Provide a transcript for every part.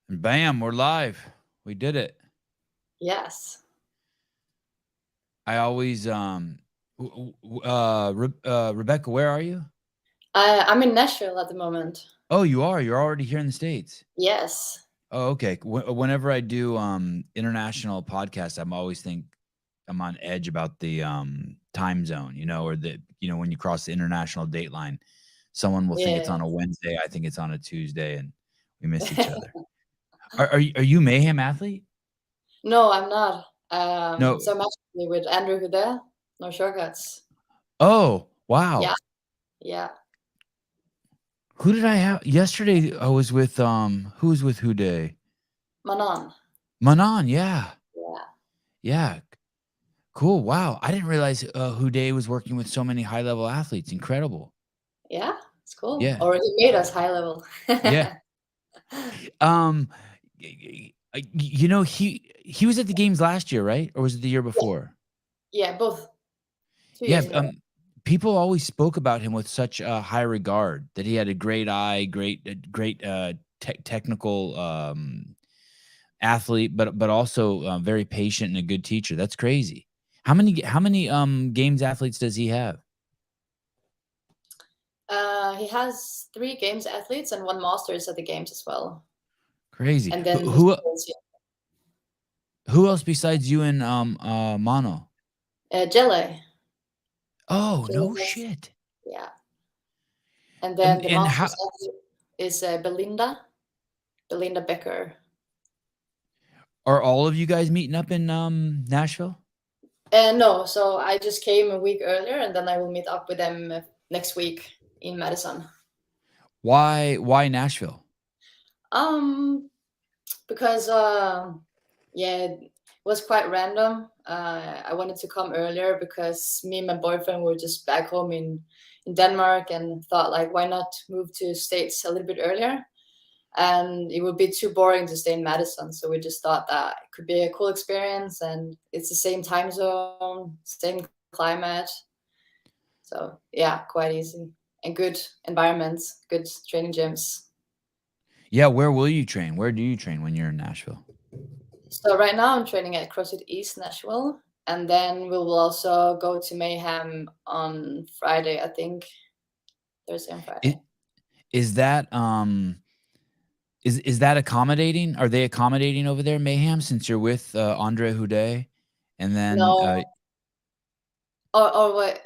And bam, we're live. We did it. Yes. I always Rebecka, where are you? I'm in Nashville at the moment. Oh, you are. You're already here in the States. Yes. Oh, okay. Whenever I do international podcasts, I'm always think I'm on edge about the time zone, or when you cross the international date line, someone will think it's Yeah. on a Wednesday, I think it's on a Tuesday, and we miss each other. Are you Mayhem athlete? No, I'm not. No. So I'm actually with Andrew Huda. No shortcuts. Oh, wow. Yeah. Yeah. Who did I have yesterday? I was with who was with Huday? Manon. Manon, yeah. Yeah. Yeah. Cool. Wow. I didn't realize Huday was working with so many high-level athletes. Incredible. Yeah. It's cool. Yeah. Already made us high level. Yeah. He was at the games last year, right? Or was it the year before? Yeah, both. 2 Yeah. years ago. People always spoke about him with such high regard, that he had a great eye, great technical athlete, but also very patient and a good teacher. That's crazy. How many games athletes does he have? He has 3 games athletes and 1 masters at the games as well. Crazy. And then Who else besides you and Mono? Jelly. Oh, no Jelly. shit. Yeah. And then the And masters is Belinda Becker. Are all of you guys meeting up in Nashville? No, so I just came a week earlier, and then I will meet up with them next week in Madison. Why Nashville? Because it was quite random. I wanted to come earlier because me and my boyfriend were just back home in Denmark, and thought, like, why not move to States a little bit earlier? And it would be too boring to stay in Madison. So we just thought that it could be a cool experience, and it's the same time zone, same climate. So yeah, quite easy, and good environments, good training gyms. Yeah, where will you train? Where do you train when you're in Nashville? So right now I'm training at CrossFit East Nashville, and then we will also go to Mayhem on Friday, I think. Thursday and Friday. Is that is that accommodating? Are they accommodating over there, Mayhem, since you're with Andre Houdet? And then No. What?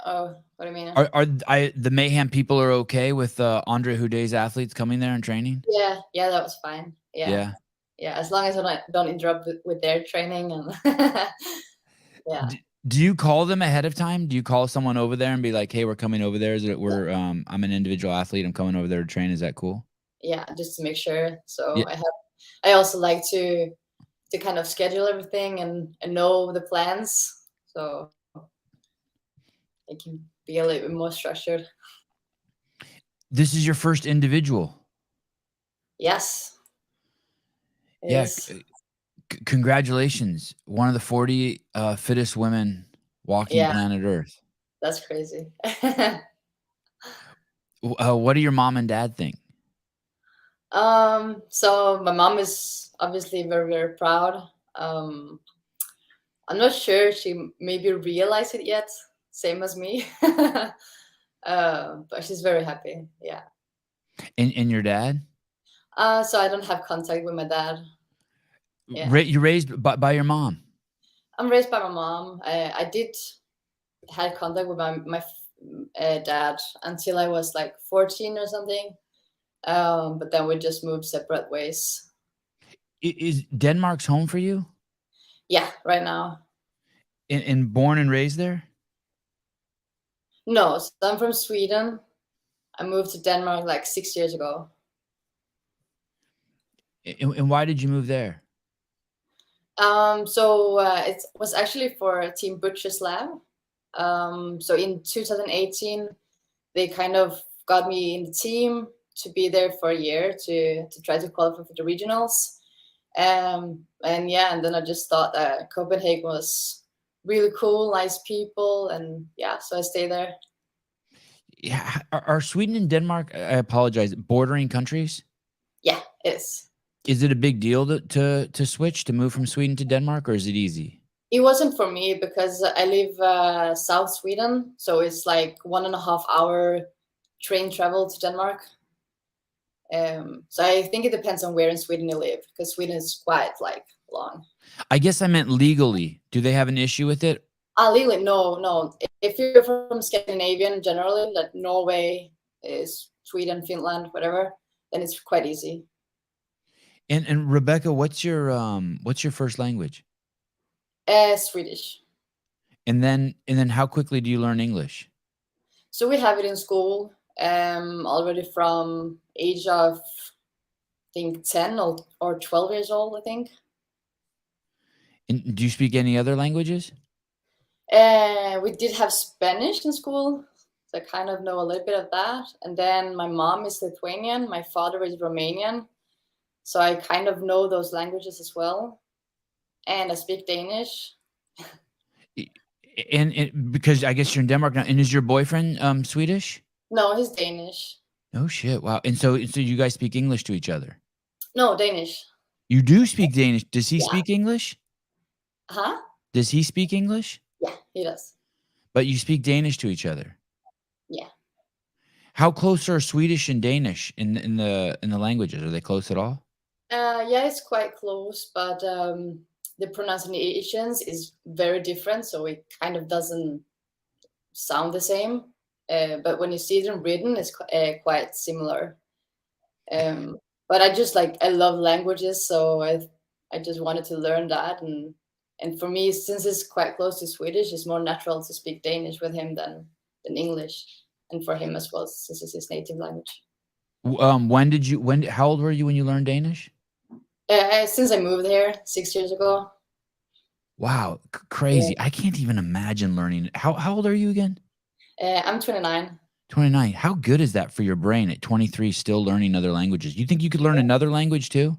What do you mean? Are the Mayhem people are okay with Andre Houdet's athletes coming there and training? Yeah, that was fine. Yeah, as long as I don't interrupt with their training. And yeah. Do you call them ahead of time? Do you call someone over there and be like, "Hey, we're coming over there. Is it I'm an individual athlete. I'm coming over there to train. Is that cool?" Yeah, just to make sure. So Yeah. I also like to kind of schedule everything and know the plans, so it can be a little bit more structured. This is your first individual. Yes. Yes. Congratulations. One of the 40 fittest women walking planet Earth. That's crazy. What do your mom and dad think? So my mom is obviously very, very proud. I'm not sure she maybe realized it yet, same as me. But she's very happy. Yeah. And your dad? So I don't have contact with my dad. Yeah. You're raised by your mom? I'm raised by my mom. I did had contact with my dad until I was like 14 or something. But then we just moved separate ways. Is Denmark's home for you? Yeah, right now. And born and raised there? No, so I'm from Sweden. I moved to Denmark like 6 years ago. And why did you move there? So it was actually for Team Butcher's Lab. So in 2018, they kind of got me in the team to be there for a year to try to qualify for the regionals. And then I just thought that Copenhagen was really cool, nice people, and so I stayed there. Yeah, are Sweden and Denmark, I apologize, bordering countries? Yeah, it is. Is it a big deal to switch, to move from Sweden to Denmark, or is it easy? It wasn't for me because I live South Sweden, so it's like 1.5 hour train travel to Denmark. So I think it depends on where in Sweden you live, because Sweden is quite like long. I guess I meant legally. Do they have an issue with it? Legally, no. If you're from Scandinavian generally, like Norway, Sweden, Finland, whatever, then it's quite easy. And Rebecka, what's your first language? Swedish. And then how quickly do you learn English? So we have it in school already from age of, I think, 10 or 12 years old, I think. And do you speak any other languages? We did have Spanish in school, so I kind of know a little bit of that. And then my mom is Lithuanian, my father is Romanian, so I kind of know those languages as well. And I speak Danish. And because I guess you're in Denmark now, and is your boyfriend Swedish? No, he's Danish. Oh shit! Wow. And so you guys speak English to each other? No, Danish. You do speak Danish. Does he Yeah. speak English? Huh? Does he speak English? Yeah, he does. But you speak Danish to each other? Yeah. How close are Swedish and Danish in the languages? Are they close at all? Yeah, it's quite close, but the pronunciations is very different, so it kind of doesn't sound the same. But when you see them written, it's quite similar. But I love languages, so I just wanted to learn that, and for me, since it's quite close to Swedish, it's more natural to speak Danish with him than English, and for him as well, since it's his native language. How old were you when you learned Danish? Since I moved here 6 years ago. Wow, crazy! Yeah. I can't even imagine learning. How old are you again? I'm 29. 29. How good is that for your brain at 23, still learning other languages? You think you could learn another language too?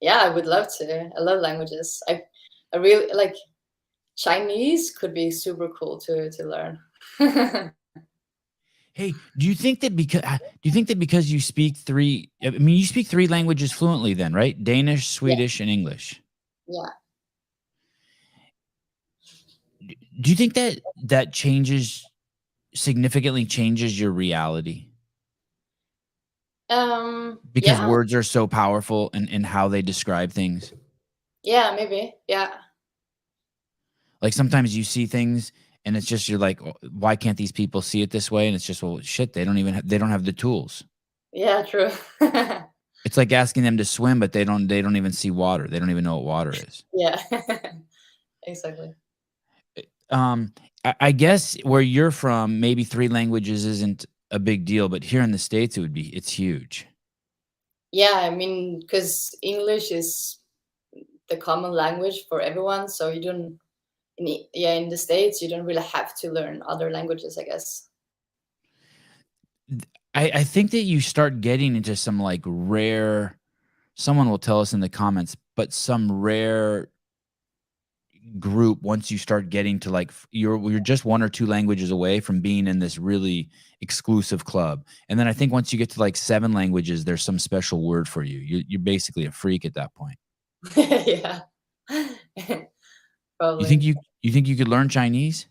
Yeah, I would love to. I love languages. I really like Chinese. Could be super cool to learn. Hey, do you think that because you speak you speak 3 languages fluently then, right? Danish, Swedish, and English. Yeah. Do you think that significantly changes your reality? Because words are so powerful in how they describe things. Yeah, maybe. Yeah. Like sometimes you see things and it's just, you're like, why can't these people see it this way? And it's just, well, shit, they don't have the tools. Yeah, true. It's like asking them to swim, but they don't even see water. They don't even know what water is. Yeah. Exactly. I guess where you're from, maybe 3 languages isn't a big deal, but here in the States, it's huge. Yeah, I mean, because English is the common language for everyone, so you don't. In the States, you don't really have to learn other languages, I guess. I think that you start getting into some like rare. Someone will tell us in the comments, but some rare group once you start getting to like you're just 1 or 2 languages away from being in this really exclusive club. And then I think once you get to like 7 languages, there's some special word for you. You're basically a freak at that point. Yeah. Probably. You think you could learn Chinese?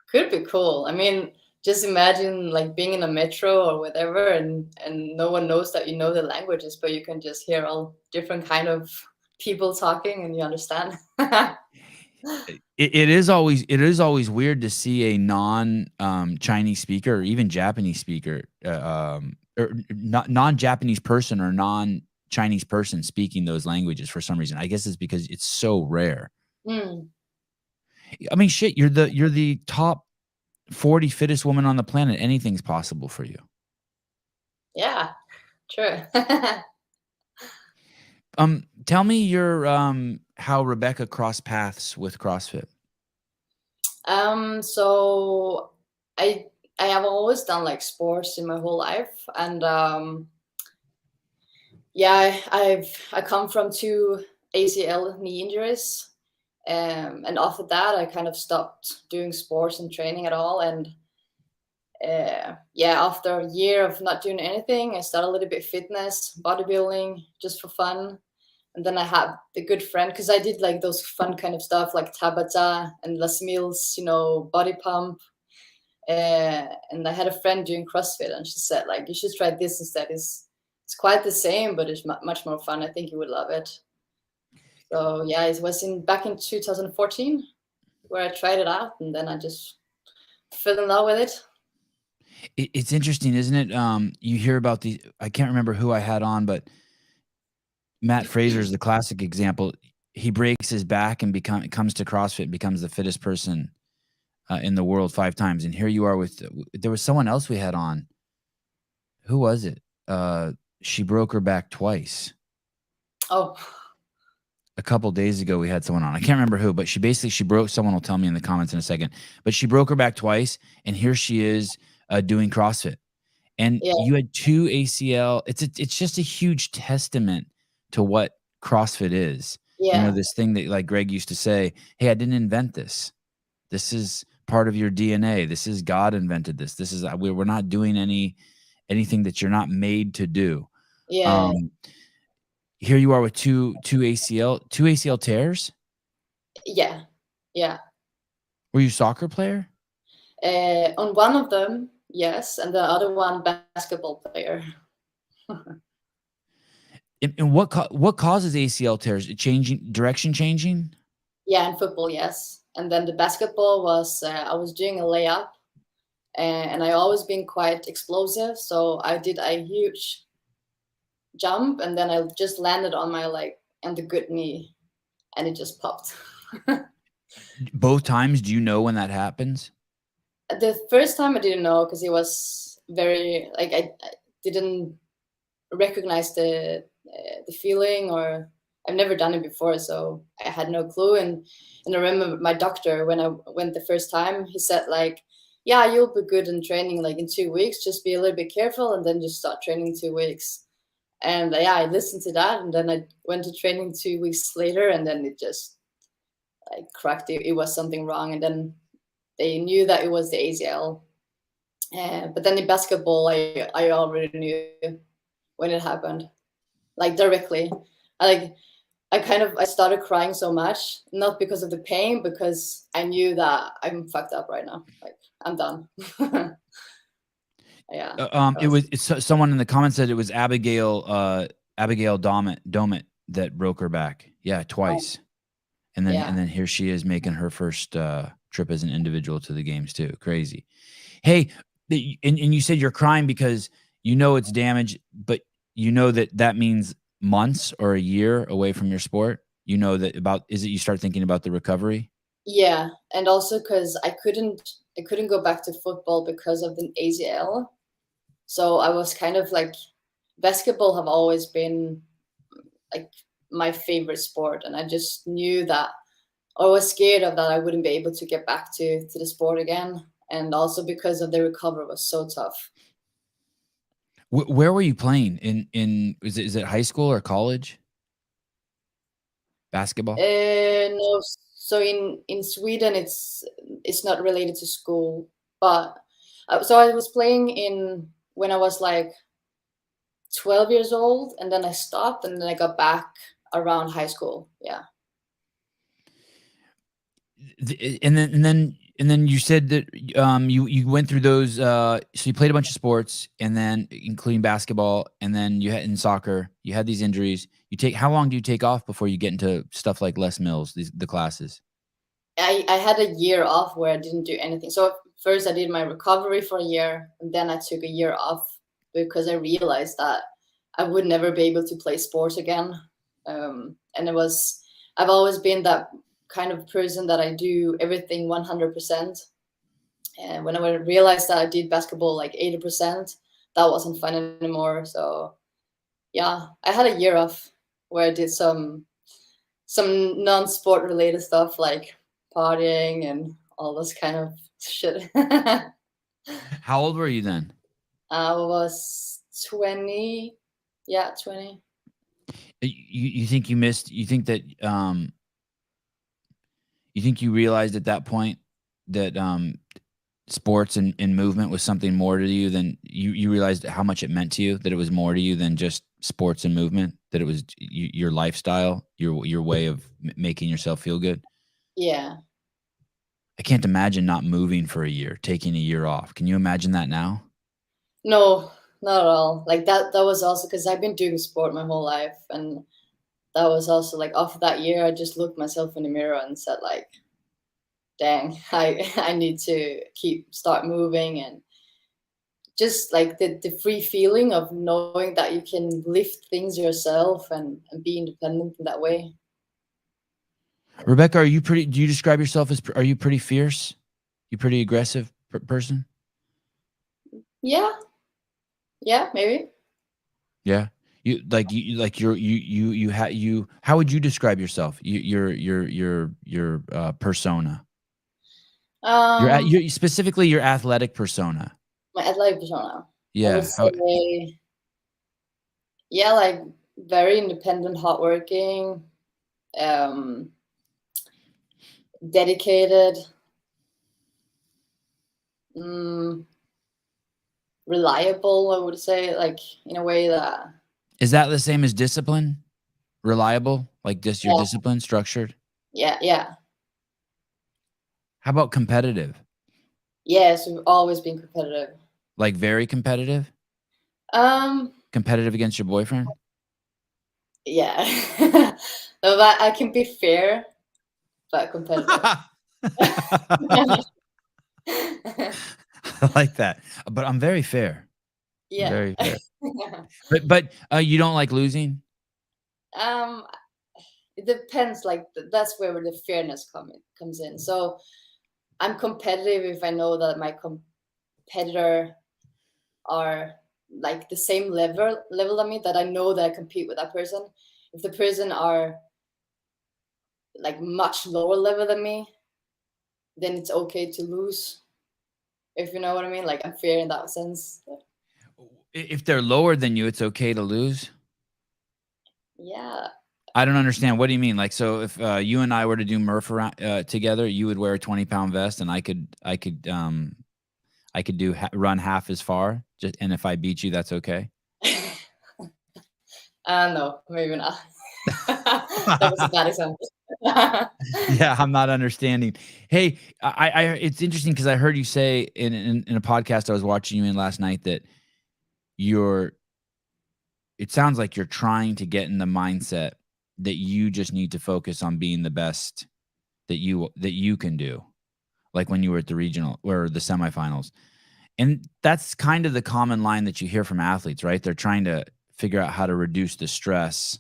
Could be cool. I mean, just imagine like being in a metro or whatever, and no one knows that you know the languages, but you can just hear all different kind of people talking and you understand. It is always weird to see a Chinese speaker or even Japanese speaker, or non-Japanese person or non-Chinese person speaking those languages for some reason. I guess it's because it's so rare. I mean, shit, you're the top 40 fittest woman on the planet. Anything's possible for you. Yeah, true. Tell me how Rebecka crossed paths with CrossFit. So I have always done like sports in my whole life, and yeah, I come from 2 ACL knee injuries. And after that, I kind of stopped doing sports and training at all. And yeah, after a year of not doing anything, I started a little bit fitness, bodybuilding, just for fun. And then I had the good friend, because I did like those fun kind of stuff like Tabata and Les Mills, body pump. And I had a friend doing CrossFit, and she said like, you should try this instead. It's quite the same, but it's much more fun. I think you would love it. So yeah, it was back in 2014 where I tried it out, and then I just fell in love with it. It's interesting, isn't it? You hear about I can't remember who I had on, but Matt Fraser is the classic example. He breaks his back and comes to CrossFit and becomes the fittest person in the world 5 times. And here you are there was someone else we had on. Who was it? She broke her back twice. Oh. A couple days ago, we had someone on. I can't remember who, but she broke. Someone will tell me in the comments in a second. But she broke her back twice, and here she is doing CrossFit. And you had 2 ACL. It's just a huge testament to what CrossFit is. Yeah. This thing that like Greg used to say, hey, I didn't invent this. This is part of your DNA. This is God invented this. This is we're not doing anything that you're not made to do. Yeah. Here you are with two ACL tears. Yeah. Yeah. Were you a soccer player? On one of them, yes, and the other one, basketball player. And what causes ACL tears? Direction changing? Yeah, in football, yes. And then the basketball was I was doing a layup, and I always been quite explosive, so I did a huge jump, and then I just landed on my leg and the good knee, and it just popped. Both times? Do you know when that happens? The first time I didn't know, because it was very like I didn't recognize the feeling, or I've never done it before, so I had no clue. And I remember my doctor, when I went the first time, he said like, yeah, you'll be good in training like in 2 weeks, just be a little bit careful and then just start training in 2 weeks. And yeah, I listened to that, and then I went to training 2 weeks later, and then it just like cracked. It was something wrong, and then they knew that it was the ACL. But then in basketball, I already knew when it happened, like directly. I started crying so much, not because of the pain, because I knew that I'm fucked up right now. Like, I'm done. Yeah. Someone in the comments said it was Abigail Domit that broke her back. Yeah, twice. And then here she is making her first trip as an individual to the games too. Crazy. Hey, and you said you're crying because it's damage, but that means months or a year away from your sport. Is it you start thinking about the recovery? Yeah, and also because I couldn't go back to football because of the ACL. So I was kind of like, basketball have always been like my favorite sport, and I just knew that I was scared of that I wouldn't be able to get back to the sport again, and also because of the recovery was so tough. Where were you playing? Is it high school or college? Basketball? No. So in Sweden, it's not related to school, but so I was playing when I was like 12 years old, and then I stopped, and then I got back around high school. Yeah. And then you said that you went through those. So you played a bunch of sports, and then including basketball, and then you had in soccer. You had these injuries. How long do you take off before you get into stuff like Les Mills, the classes? I had a year off where I didn't do anything. So first I did my recovery for a year, and then I took a year off because I realized that I would never be able to play sports again. And I've always been that kind of person that I do everything 100%. And when I realized that I did basketball like 80%, that wasn't fun anymore. So yeah, I had a year off where I did some non-sport related stuff like partying and all this kind of shit. How old were you then? I was 20. Yeah, 20. You think you missed? You think that you think you realized at that point that sports and movement was something more to you than you realized how much it meant to you, that it was more to you than just sports and movement, that it was your lifestyle, your way of making yourself feel good? Yeah. I can't imagine not moving for a year, taking a year off. Can you imagine that now? No, not at all. Like that was also because I've been doing sport my whole life, and that was also like after that year I just looked myself in the mirror and said like, dang, I need to start moving, and just like the free feeling of knowing that you can lift things yourself and be independent in that way. Rebecka, do you describe yourself as, are you pretty fierce? You pretty aggressive person? Yeah, maybe. Yeah. How would you describe yourself? Your persona. Specifically your athletic persona. My athletic persona. Yeah. I would say, yeah, like very independent, hardworking, dedicated, reliable, I would say, like in a way that. Is that the same as discipline? Reliable? Like just your discipline, structured? Yeah. How about competitive? Yes, we've always been competitive. Like very competitive? Competitive against your boyfriend? Yeah. No, but I can be fair, but competitive. I like that. But I'm very fair. Yeah. Very fair. But you don't like losing? It depends. Like that's where the fairness comes in. So I'm competitive if I know that my competitor are like the same level than me, that I know that I compete with that person. If the person are like much lower level than me, then it's okay to lose. If you know what I mean, like I'm fair in that sense. If they're lower than you, it's okay to lose? Yeah. I don't understand. What do you mean? Like, so if you and I were to do Murph around, together, you would wear a 20-pound vest, and I could do run half as far. And if I beat you, that's okay. No, maybe not. That was a bad example. Yeah, I'm not understanding. Hey, it's interesting because I heard you say in a podcast I was watching you in last night that it sounds like you're trying to get in the mindset that you just need to focus on being the best that you can do, like when you were at the regional or the semifinals. And that's kind of the common line that you hear from athletes, right? They're trying to figure out how to reduce the stress.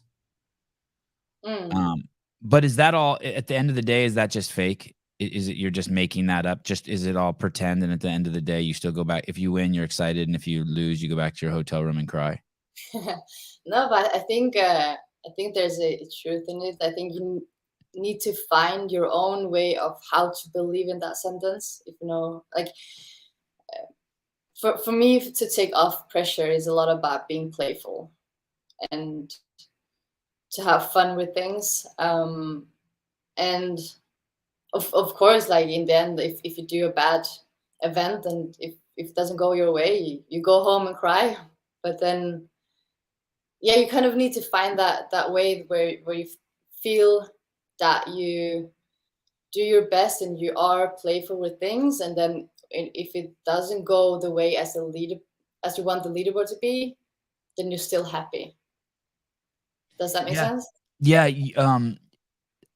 But is that all, at the end of the day, is that just fake? Is it you're just making that up? Is it all pretend? And at the end of the day, you still go back. If you win, you're excited. And if you lose, you go back to your hotel room and cry. No, but I think there's a truth in it. I think you need to find your own way of how to believe in that sentence. If you know, like for me to take off pressure is a lot about being playful and to have fun with things. And of course, like in the end, if you do a bad event and if it doesn't go your way, you go home and cry. But then, yeah, you kind of need to find that way where you feel that you do your best and you are playful with things. And then if it doesn't go the way as you want the leaderboard to be, then you're still happy. Does that make sense? Yeah.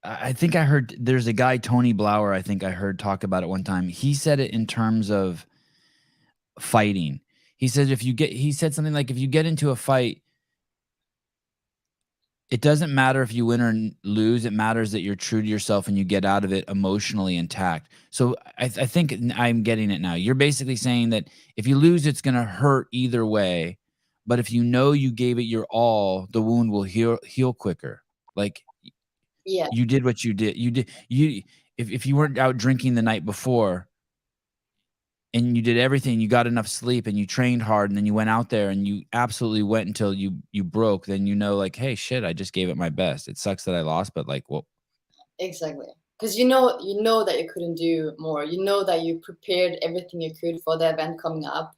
I think I heard there's a guy, Tony Blauer, I think I heard talk about it one time. He said it in terms of fighting. He said he said something like, if you get into a fight, it doesn't matter if you win or lose. It matters that you're true to yourself and you get out of it emotionally intact. So I think I'm getting it now. You're basically saying that if you lose, it's going to hurt either way. But if you know you gave it your all, the wound will heal quicker. Like, yeah, you did what you did. If you weren't out drinking the night before and you did everything, you got enough sleep and you trained hard, and then you went out there and you absolutely went until you broke, then you know, like, hey, shit, I just gave it my best. It sucks that I lost, but like, well, exactly. because you know that you couldn't do more. You know that you prepared everything you could for the event coming up.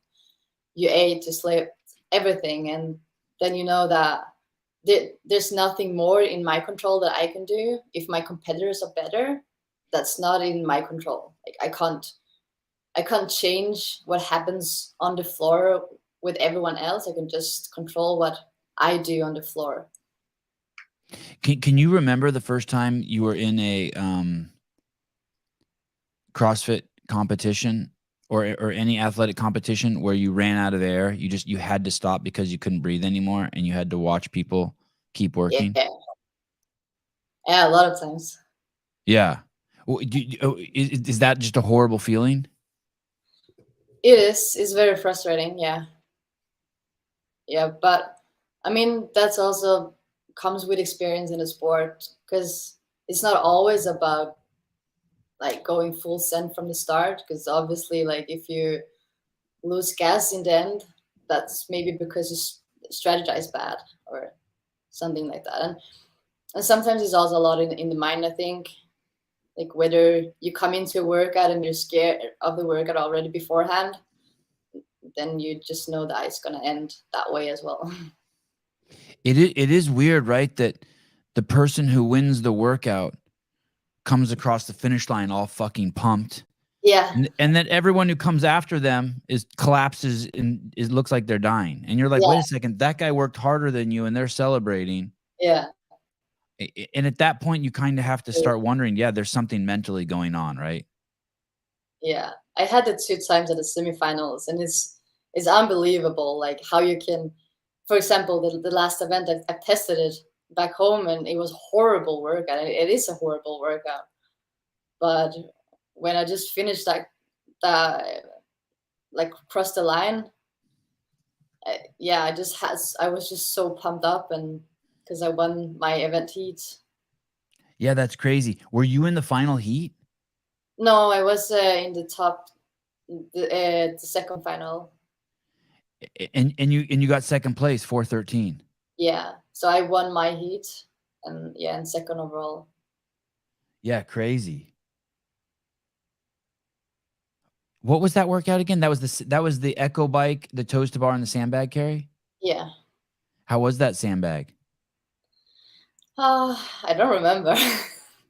You ate, you slept, everything, and then you know that there's nothing more in my control that I can do. If my competitors are better, that's not in my control. Like I can't change what happens on the floor with everyone else. I can just control what I do on the floor. Can you remember the first time you were in a CrossFit competition or any athletic competition where you ran out of air? You had to stop because you couldn't breathe anymore, and you had to watch people keep working. Yeah, a lot of times. Yeah. Is that just a horrible feeling? It is. It's very frustrating. Yeah. Yeah, but I mean that's also comes with experience in the sport, because it's not always about like going full send from the start, because obviously like if you lose gas in the end, that's maybe because you strategize bad or something like that. And sometimes it's also a lot in the mind, I think, like whether you come into a workout and you're scared of the workout already beforehand, then you just know that it's going to end that way as well. It is weird, right? That the person who wins the workout comes across the finish line all fucking pumped. Yeah. And then everyone who comes after them collapses and it looks like they're dying. And you're like, wait a second, that guy worked harder than you and they're celebrating. Yeah. And at that point, you kind of have to start wondering, there's something mentally going on, right? Yeah. I had it 2 times at the semifinals, and it's unbelievable, like how you can, for example, the last event, I tested it back home and it was horrible workout. It is a horrible workout. But when I just finished like crossed the line, I was just so pumped up, and because I won my event heat. Yeah, that's crazy. Were you in the final heat? No, I was in the top, the second final. And you got second place, 413. Yeah, so I won my heat, and second overall. Yeah, crazy. What was that workout again? That was the echo bike, the toes to bar, and the sandbag carry? Yeah. How was that sandbag? I don't remember.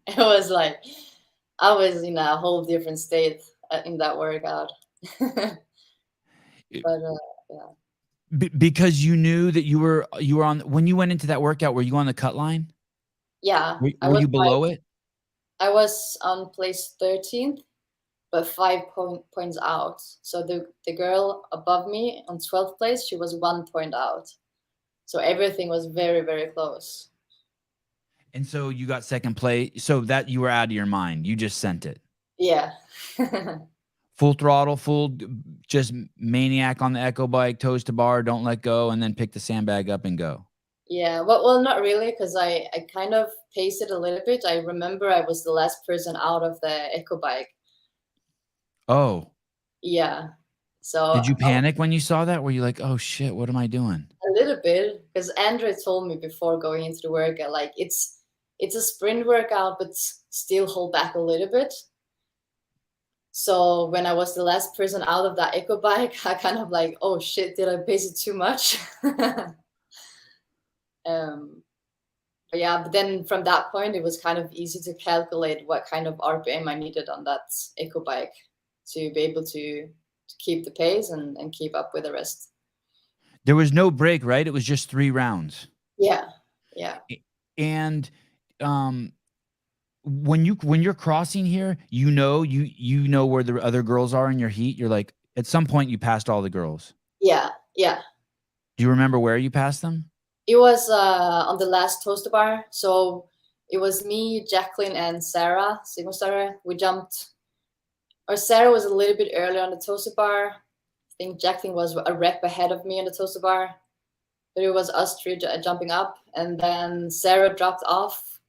It was like I was in a whole different state in that workout. But yeah. Because you knew that you were on, when you went into that workout, were you on the cut line? Yeah. Were you below it? I was on place 13th, but 5 points out. So the girl above me on 12th place, she was 1 point out. So everything was very, very close. And so you got second place. So that you were out of your mind. You just sent it. Yeah. Full throttle, just maniac on the echo bike, toes to bar, don't let go, and then pick the sandbag up and go. Yeah, well, not really, because I kind of paced it a little bit. I remember I was the last person out of the echo bike. Oh. Yeah. So did you panic when you saw that? Were you like, oh shit, what am I doing? A little bit, because Andrew told me before going into the workout, like it's a sprint workout, but still hold back a little bit. So when I was the last person out of that echo bike, I kind of like, oh shit, did I pace it too much? But then from that point, it was kind of easy to calculate what kind of RPM I needed on that echo bike to be able to keep the pace and keep up with the rest. There was no break, right? It was just 3 rounds. Yeah. And when you're crossing here, you know where the other girls are in your heat. You're like, at some point you passed all the girls. Yeah. Do you remember where you passed them? It was on the last toaster bar. So it was me, Jacqueline, and Sarah, Sigma Starter. We jumped, or Sarah was a little bit earlier on the toaster bar. I think Jacqueline was a rep ahead of me on the toaster bar. But it was us 3 jumping up. And then Sarah dropped off,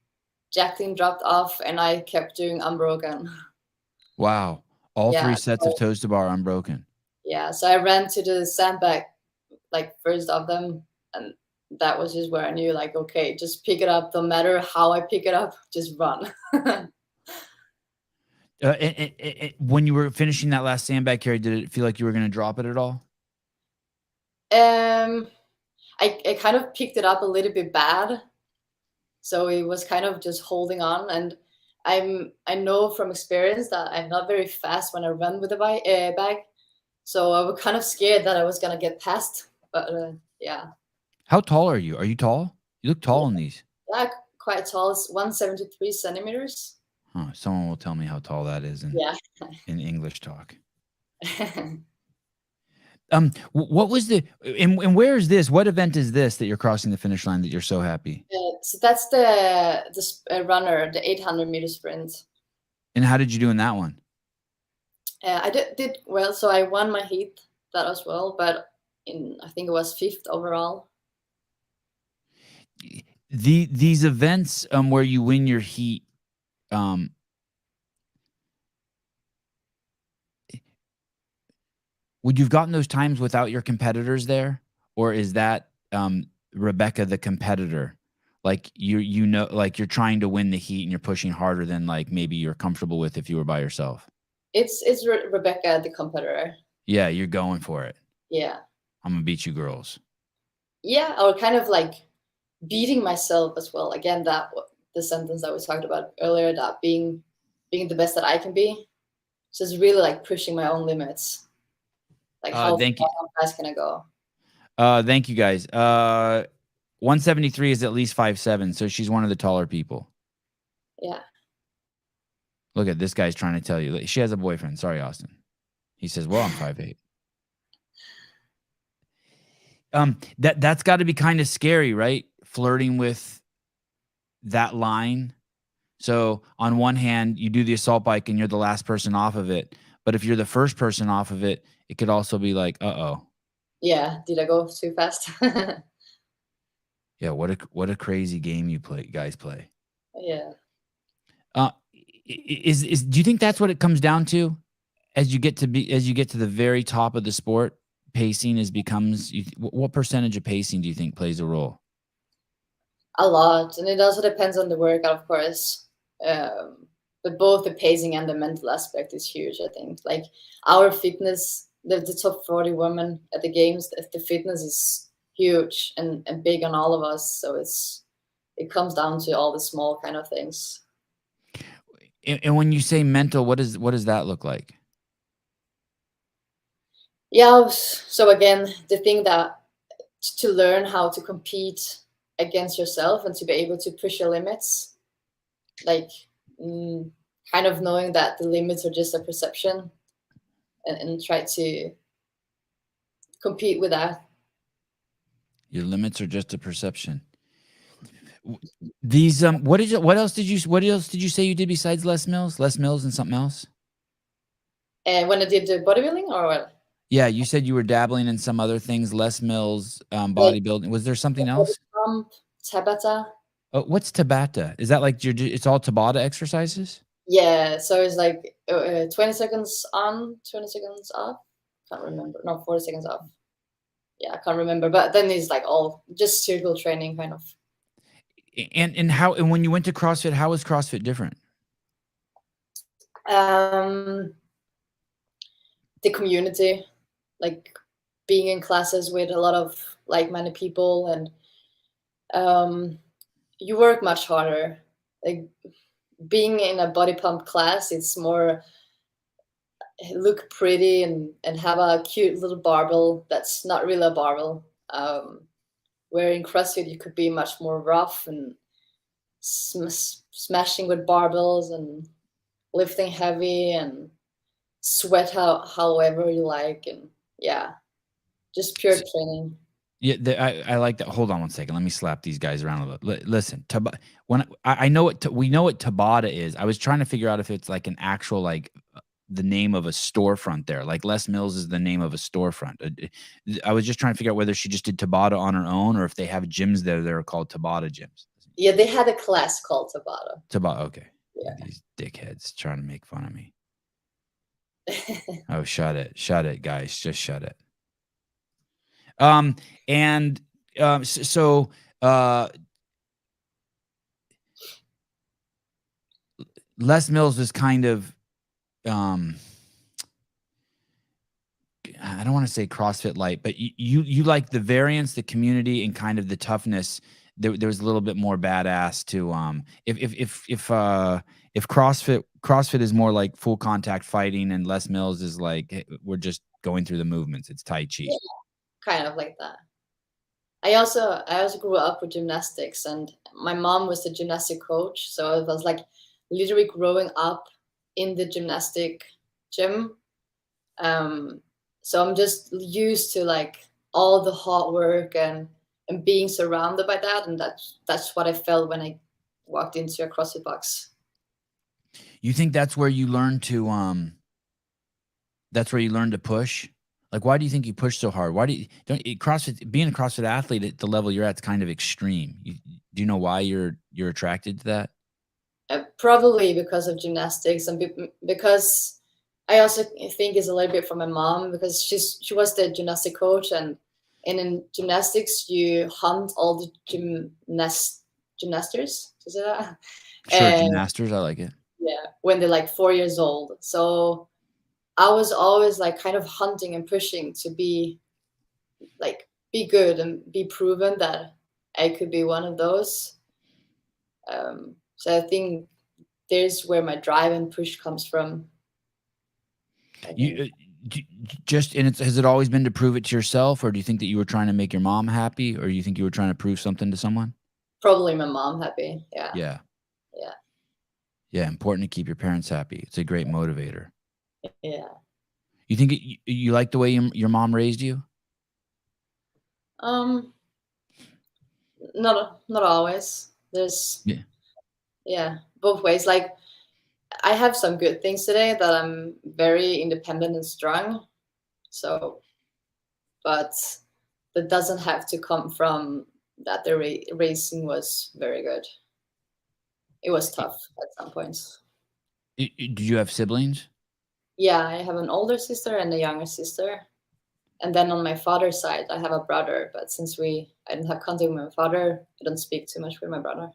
Jacqueline dropped off, and I kept doing unbroken. Wow. All 3 sets of toes to bar unbroken. Yeah. So I ran to the sandbag, like first of them. And that was just where I knew, like, okay, just pick it up. No matter how I pick it up, just run. When you were finishing that last sandbag carry, did it feel like you were going to drop it at all? I kind of picked it up a little bit bad, so it was kind of just holding on. And I know from experience that I'm not very fast when I run with a bag, so I was kind of scared that I was gonna get past. But yeah. How tall are you? Are you tall? You look tall in these. Yeah, quite tall. It's 173 centimeters. Huh, someone will tell me how tall that is in English talk. What was and where is this? What event is this that you're crossing the finish line that you're so happy? So that's the runner, the 800-meter sprint. And how did you do in that one? I did well, so I won my heat that as well, but I think it was 5th overall. These events where you win your heat, would you've gotten those times without your competitors there, or is that Rebecka the competitor? Like you know, like you're trying to win the heat and you're pushing harder than like maybe you're comfortable with if you were by yourself. It's Rebecka the competitor. Yeah, you're going for it. Yeah. I'm gonna beat you girls. Yeah, or kind of like beating myself as well. Again, that the sentence that we talked about earlier, that being the best that I can be. So it's really like pushing my own limits. Like how fast can I go? Thank you guys. 173 is at least 5'7", so she's one of the taller people. Yeah. Look at this guy's trying to tell you. She has a boyfriend. Sorry, Austin. He says, well, I'm 5'8". That's got to be kind of scary, right? Flirting with that line. So on one hand, you do the assault bike and you're the last person off of it. But if you're the first person off of it, it could also be like, uh-oh. Yeah, did I go too fast? Yeah, what a crazy game guys play. Yeah. Do you think that's what it comes down to? As you get to the very top of the sport, pacing becomes what percentage of pacing do you think plays a role? A lot, and it also depends on the workout, of course. But both the pacing and the mental aspect is huge, I think. Like our fitness, the top 40 women at the games, the fitness is huge and big on all of us. So it comes down to all the small kind of things. And when you say mental, what does that look like? Yeah, so again, the thing that to learn how to compete against yourself and to be able to push your limits, like kind of knowing that the limits are just a perception and try to compete with that. Your limits are just a perception. These what else did you say you did besides Les Mills and something else? And when I did the bodybuilding or what? Yeah, you said you were dabbling in some other things, Les Mills, bodybuilding. Was there something else? Tabata. Oh, what's Tabata? Is that like it's all Tabata exercises? Yeah, so it's like 20 seconds on, 20 seconds off. Can't remember. No, 40 seconds off. Yeah, I can't remember. But then it's like all just circle training kind of. And when you went to CrossFit, how was CrossFit different? The community, like being in classes with a lot of like-minded people, and you work much harder. Like being in a body pump class, it's more look pretty and have a cute little barbell that's not really a barbell. Where in CrossFit you could be much more rough and smashing with barbells and lifting heavy and sweat however you like, and yeah, just pure training. Yeah, I like that. Hold on one second. Let me slap these guys around a little. Listen, when I know we know what Tabata is. I was trying to figure out if it's like an actual like the name of a storefront there. Like Les Mills is the name of a storefront. I was just trying to figure out whether she just did Tabata on her own or if they have gyms there that are called Tabata gyms. Yeah, they had a class called Tabata. Tabata, okay. Yeah. These dickheads trying to make fun of me. Oh, shut it, guys, just shut it. Les Mills was kind of I don't want to say CrossFit light, but you like the variance, the community, and kind of the toughness. There was a little bit more badass to if CrossFit is more like full contact fighting, and Les Mills is like, hey, we're just going through the movements. It's Tai Chi. Yeah, kind of like that. I also grew up with gymnastics, and my mom was the gymnastic coach, so it was like literally growing up in the gymnastic gym. So I'm just used to like all the hard work and being surrounded by that, and that's what I felt when I walked into a CrossFit box. You think that's where you learn to push? Like, why do you think you push so hard? Why do you don't CrossFit, being a CrossFit athlete at the level you're at is kind of extreme. Do you know why you're attracted to that? Probably because of gymnastics, and because I also think it's a little bit from my mom, because she was the gymnastic coach, and in gymnastics you hunt all the gymnasters. Is it that? Sure, gymnasters, I like it. Yeah, when they're like 4 years old. So I was always like kind of hunting and pushing to be good and be proven that I could be one of those. So I think there's where my drive and push comes from. You has it always been to prove it to yourself, or do you think that you were trying to make your mom happy, or you think you were trying to prove something to someone? Probably my mom happy. Yeah. Yeah. Yeah. Yeah. Important to keep your parents happy. It's a great motivator. Yeah. You think you like the way your mom raised you? Not always. There's Yeah. Both ways. Like, I have some good things today, that I'm very independent and strong. So, but that doesn't have to come from that the racing was very good. It was tough at some points. Did you have siblings? Yeah, I have an older sister and a younger sister. And then on my father's side, I have a brother. But since I didn't have contact with my father, I don't speak too much with my brother.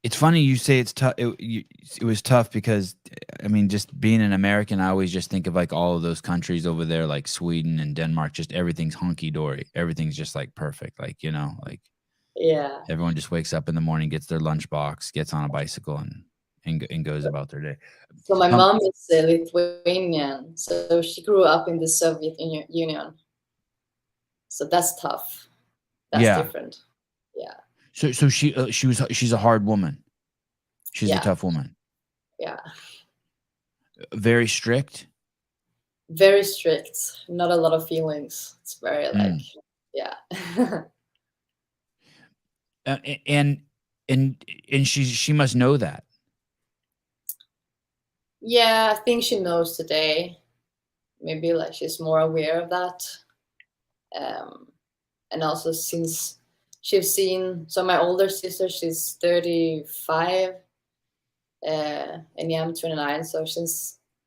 It's funny you say it's tough. It was tough because, I mean, just being an American, I always just think of like all of those countries over there, like Sweden and Denmark. Just everything's hunky dory. Everything's just like perfect. Like, like Yeah, everyone just wakes up in the morning, gets their lunchbox, gets on a bicycle, and goes about their day. So my mom is Lithuanian, so she grew up in the Soviet Union. So that's tough. That's different. Yeah. So she's a hard woman. She's a tough woman. Yeah. Very strict. Very strict. Not a lot of feelings. It's very like, yeah. And she must know that. Yeah, I think she knows today. Maybe like she's more aware of that. And also since she's seen, so my older sister, she's 35, and yeah, I'm 29. So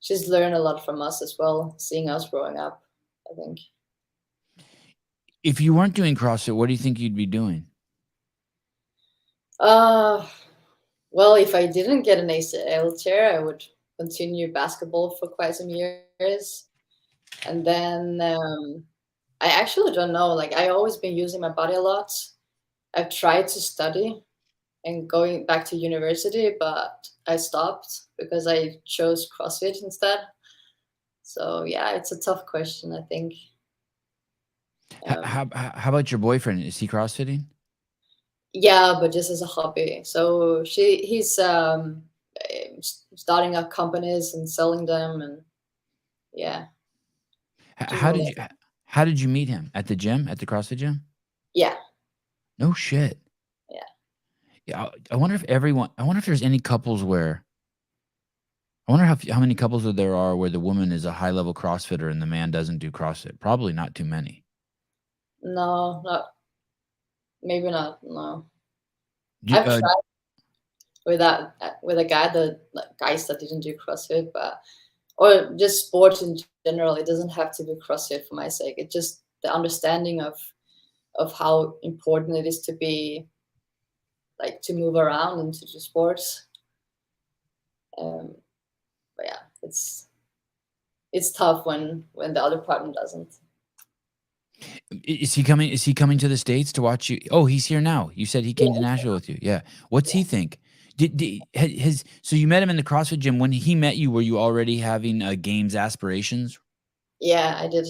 she's learned a lot from us as well, seeing us growing up, I think. If you weren't doing CrossFit, what do you think you'd be doing? Well, if I didn't get an ACL tear, I would continue basketball for quite some years. And then I actually don't know. Like, I always been using my body a lot. I've tried to study and going back to university, but I stopped because I chose CrossFit instead. So yeah, it's a tough question, I think. How about your boyfriend? Is he CrossFitting? Yeah, but just as a hobby. So he's starting up companies and selling them, and yeah. How did you meet him? At the gym? At the CrossFit gym? Yeah. No shit. Yeah. Yeah. I wonder if there's any couples where. I wonder how many couples there are where the woman is a high level CrossFitter and the man doesn't do CrossFit. Probably not too many. No, maybe not. No. I've tried with a guys that didn't do CrossFit, or just sports in general. It doesn't have to be CrossFit for my sake. It's just the understanding of how important it is to be like to move around and to do sports. yeah, it's tough when the other partner doesn't. Is he coming? Is he coming to the States to watch you? Oh, he's here now. You said he came to Nashville with you. Yeah. What's he think? So you met him in the CrossFit gym. When he met you, were you already having games aspirations? Yeah, I did.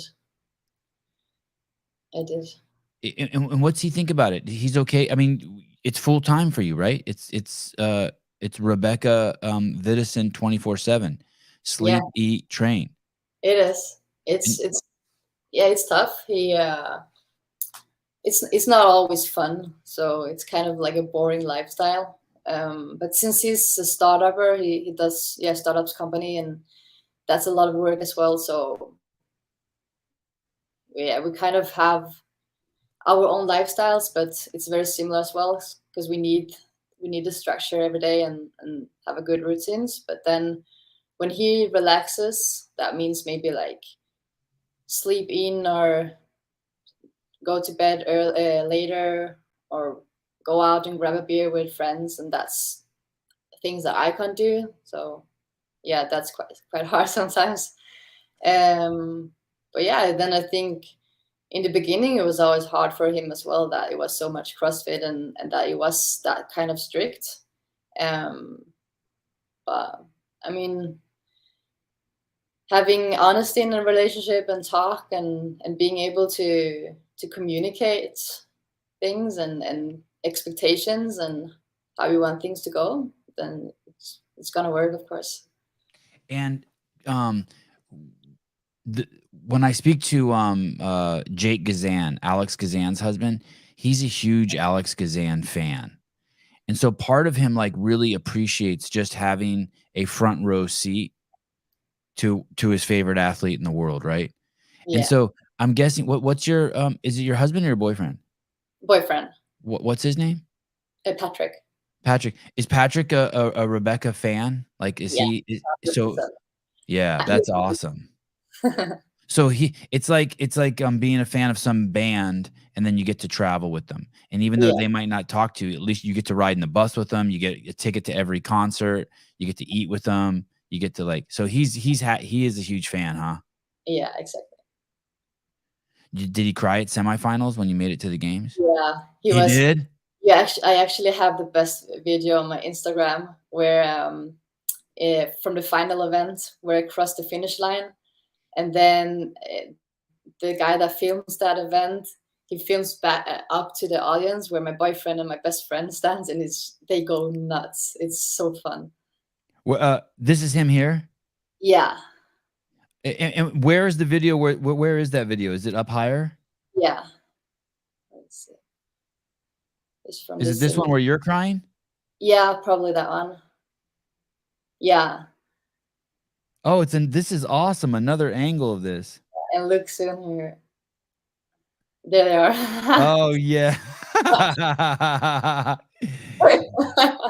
And what's he think about it? He's okay. I mean, it's full time for you, right? It's Rebecka Vitesson 24/7. Sleep, eat, train. It is. It's tough. It's not always fun, so it's kind of like a boring lifestyle. But since he's a startupper, he does startups company, and that's a lot of work as well. So yeah, we kind of have our own lifestyles, but it's very similar as well, because we need the structure every day and have a good routines. But then when he relaxes, that means maybe like sleep in or go to bed later, or go out and grab a beer with friends, and that's things that I can't do. So yeah, that's quite hard sometimes. But yeah, then I think in the beginning it was always hard for him as well, that it was so much CrossFit and that it was that kind of strict. But I mean, having honesty in a relationship and talk and being able to communicate things and expectations and how you want things to go, then it's gonna work, of course. And when I speak to Jake Gazan, Alex Gazan's husband, he's a huge Alex Gazan fan. And so part of him like really appreciates just having a front row seat to his favorite athlete in the world, right? Yeah. And so I'm guessing what's your is it your husband or your boyfriend? Boyfriend. What's his name? Patrick. Patrick. Is Patrick a Rebecka fan? Like is he so 100%. yeah, that's awesome. So it's like being a fan of some band and then you get to travel with them. And even though they might not talk to you, at least you get to ride in the bus with them. You get a ticket to every concert. You get to eat with them. You get to like, so he is a huge fan, huh? Yeah, exactly. Did he cry at semifinals when you made it to the games? Yeah, he did. Yeah, I actually have the best video on my Instagram where from the final event where I crossed the finish line, and then the guy that films that event, he films back up to the audience where my boyfriend and my best friend stands, and they go nuts. It's so fun. Well, this is him here. Yeah. And where is the video? Where is that video? Is it up higher? Yeah. Let's see. Is it this one where you're crying? Yeah, probably that one. Yeah. Oh, this is awesome. Another angle of this. And look soon here. There they are. Oh yeah.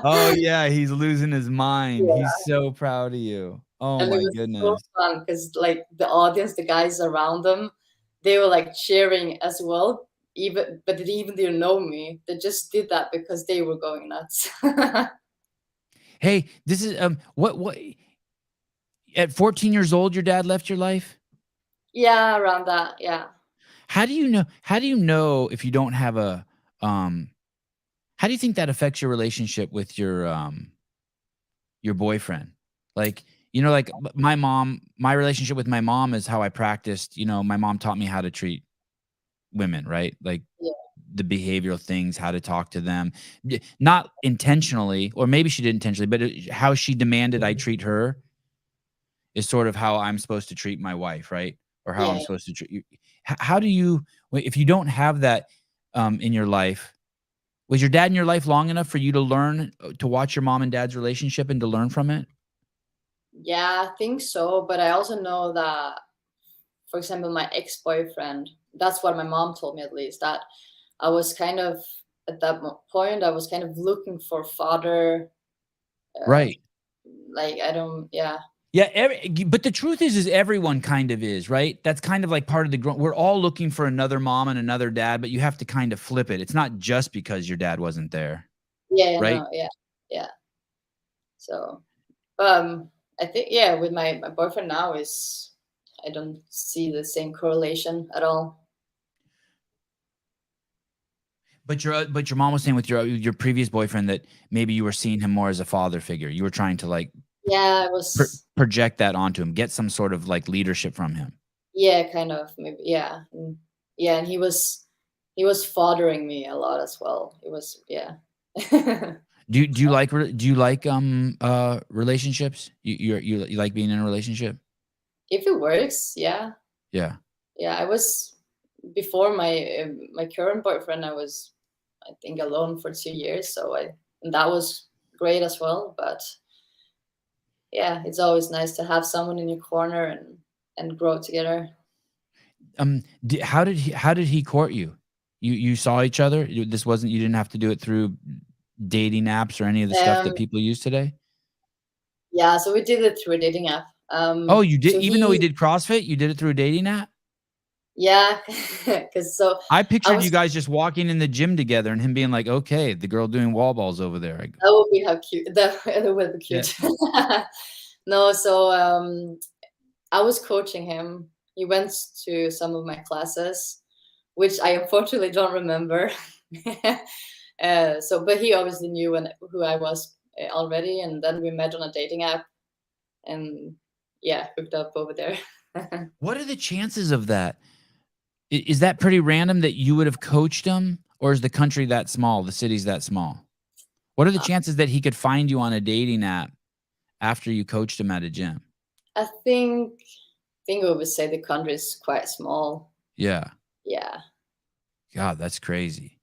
Oh yeah, he's losing his mind. Yeah. He's so proud of you. Oh and my goodness. So fun because like the audience, the guys around them, they were like cheering as well. But they even didn't know me. They just did that because they were going nuts. Hey, this is what at 14 years old your dad left your life? Yeah, around that, yeah. How do you know if you don't have a how do you think that affects your relationship with your boyfriend? Like, you know, like my relationship with my mom is how I practiced, you know, my mom taught me how to treat women, right? Like the behavioral things, how to talk to them, not intentionally, or maybe she did intentionally, but how she demanded I treat her is sort of how I'm supposed to treat my wife, right? Or how I'm supposed to treat you. How do you, if you don't have that in your life, was your dad in your life long enough for you to learn to watch your mom and dad's relationship and to learn from it? Yeah, I think so. But I also know that, for example, my ex-boyfriend, that's what my mom told me, at least, that I was kind of, at that point, I was kind of looking for father. Right. Like, I don't, yeah. Yeah, but the truth is everyone kind of is, right? That's kind of like part of the we're all looking for another mom and another dad, but you have to kind of flip it. It's not just because your dad wasn't there. Yeah, right? No, yeah. So, I think, with my boyfriend now I don't see the same correlation at all. But your mom was saying with your previous boyfriend that maybe you were seeing him more as a father figure. You were trying to like Yeah, I was. project that onto him, get some sort of like leadership from him. Yeah, kind of, maybe. Yeah, and he was fathering me a lot as well. It was, yeah. Do you like relationships? You like being in a relationship? If it works, yeah. Yeah. Yeah, I was before my current boyfriend. I was, I think, alone for 2 years, and that was great as well. But yeah, it's always nice to have someone in your corner and grow together. How did he court you? You saw each other? You didn't have to do it through dating apps or any of the stuff that people use today? Yeah, so we did it through a dating app. Oh, you did? So Even though he did CrossFit, you did it through a dating app? Yeah, because I pictured you guys just walking in the gym together and him being like, "Okay, the girl doing wall balls over there." That would be how cute. That would be cute. Yeah. No, so I was coaching him. He went to some of my classes, which I unfortunately don't remember. But he obviously knew who I was already, and then we met on a dating app, and yeah, hooked up over there. What are the chances of that? Is that pretty random that you would have coached him, or is the country that small, the city's that small? What are the chances that he could find you on a dating app after you coached him at a gym? I think we would say the country is quite small. Yeah. Yeah. God, that's crazy.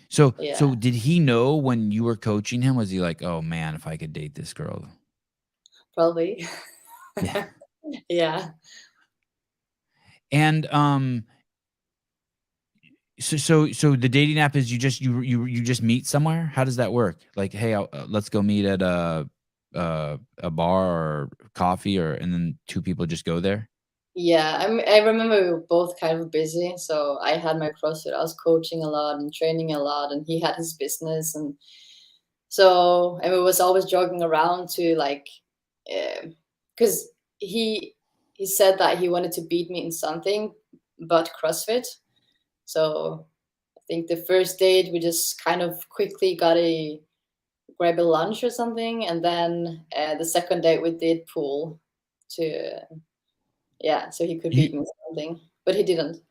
So did he know when you were coaching him? Was he like, "Oh man, if I could date this girl"? Probably. Yeah. Yeah. And so the dating app is you just meet somewhere? How does that work? Like, hey, let's go meet at a bar or coffee, and then two people just go there? Yeah, I remember we were both kind of busy. So I had my CrossFit. I was coaching a lot and training a lot, and he had his business, and we was always jogging around to like, because he said that he wanted to beat me in something, but CrossFit. So I think the first date we just kind of quickly grab a lunch or something, and then the second date we did pool to. Yeah, so he could beat me something, but he didn't.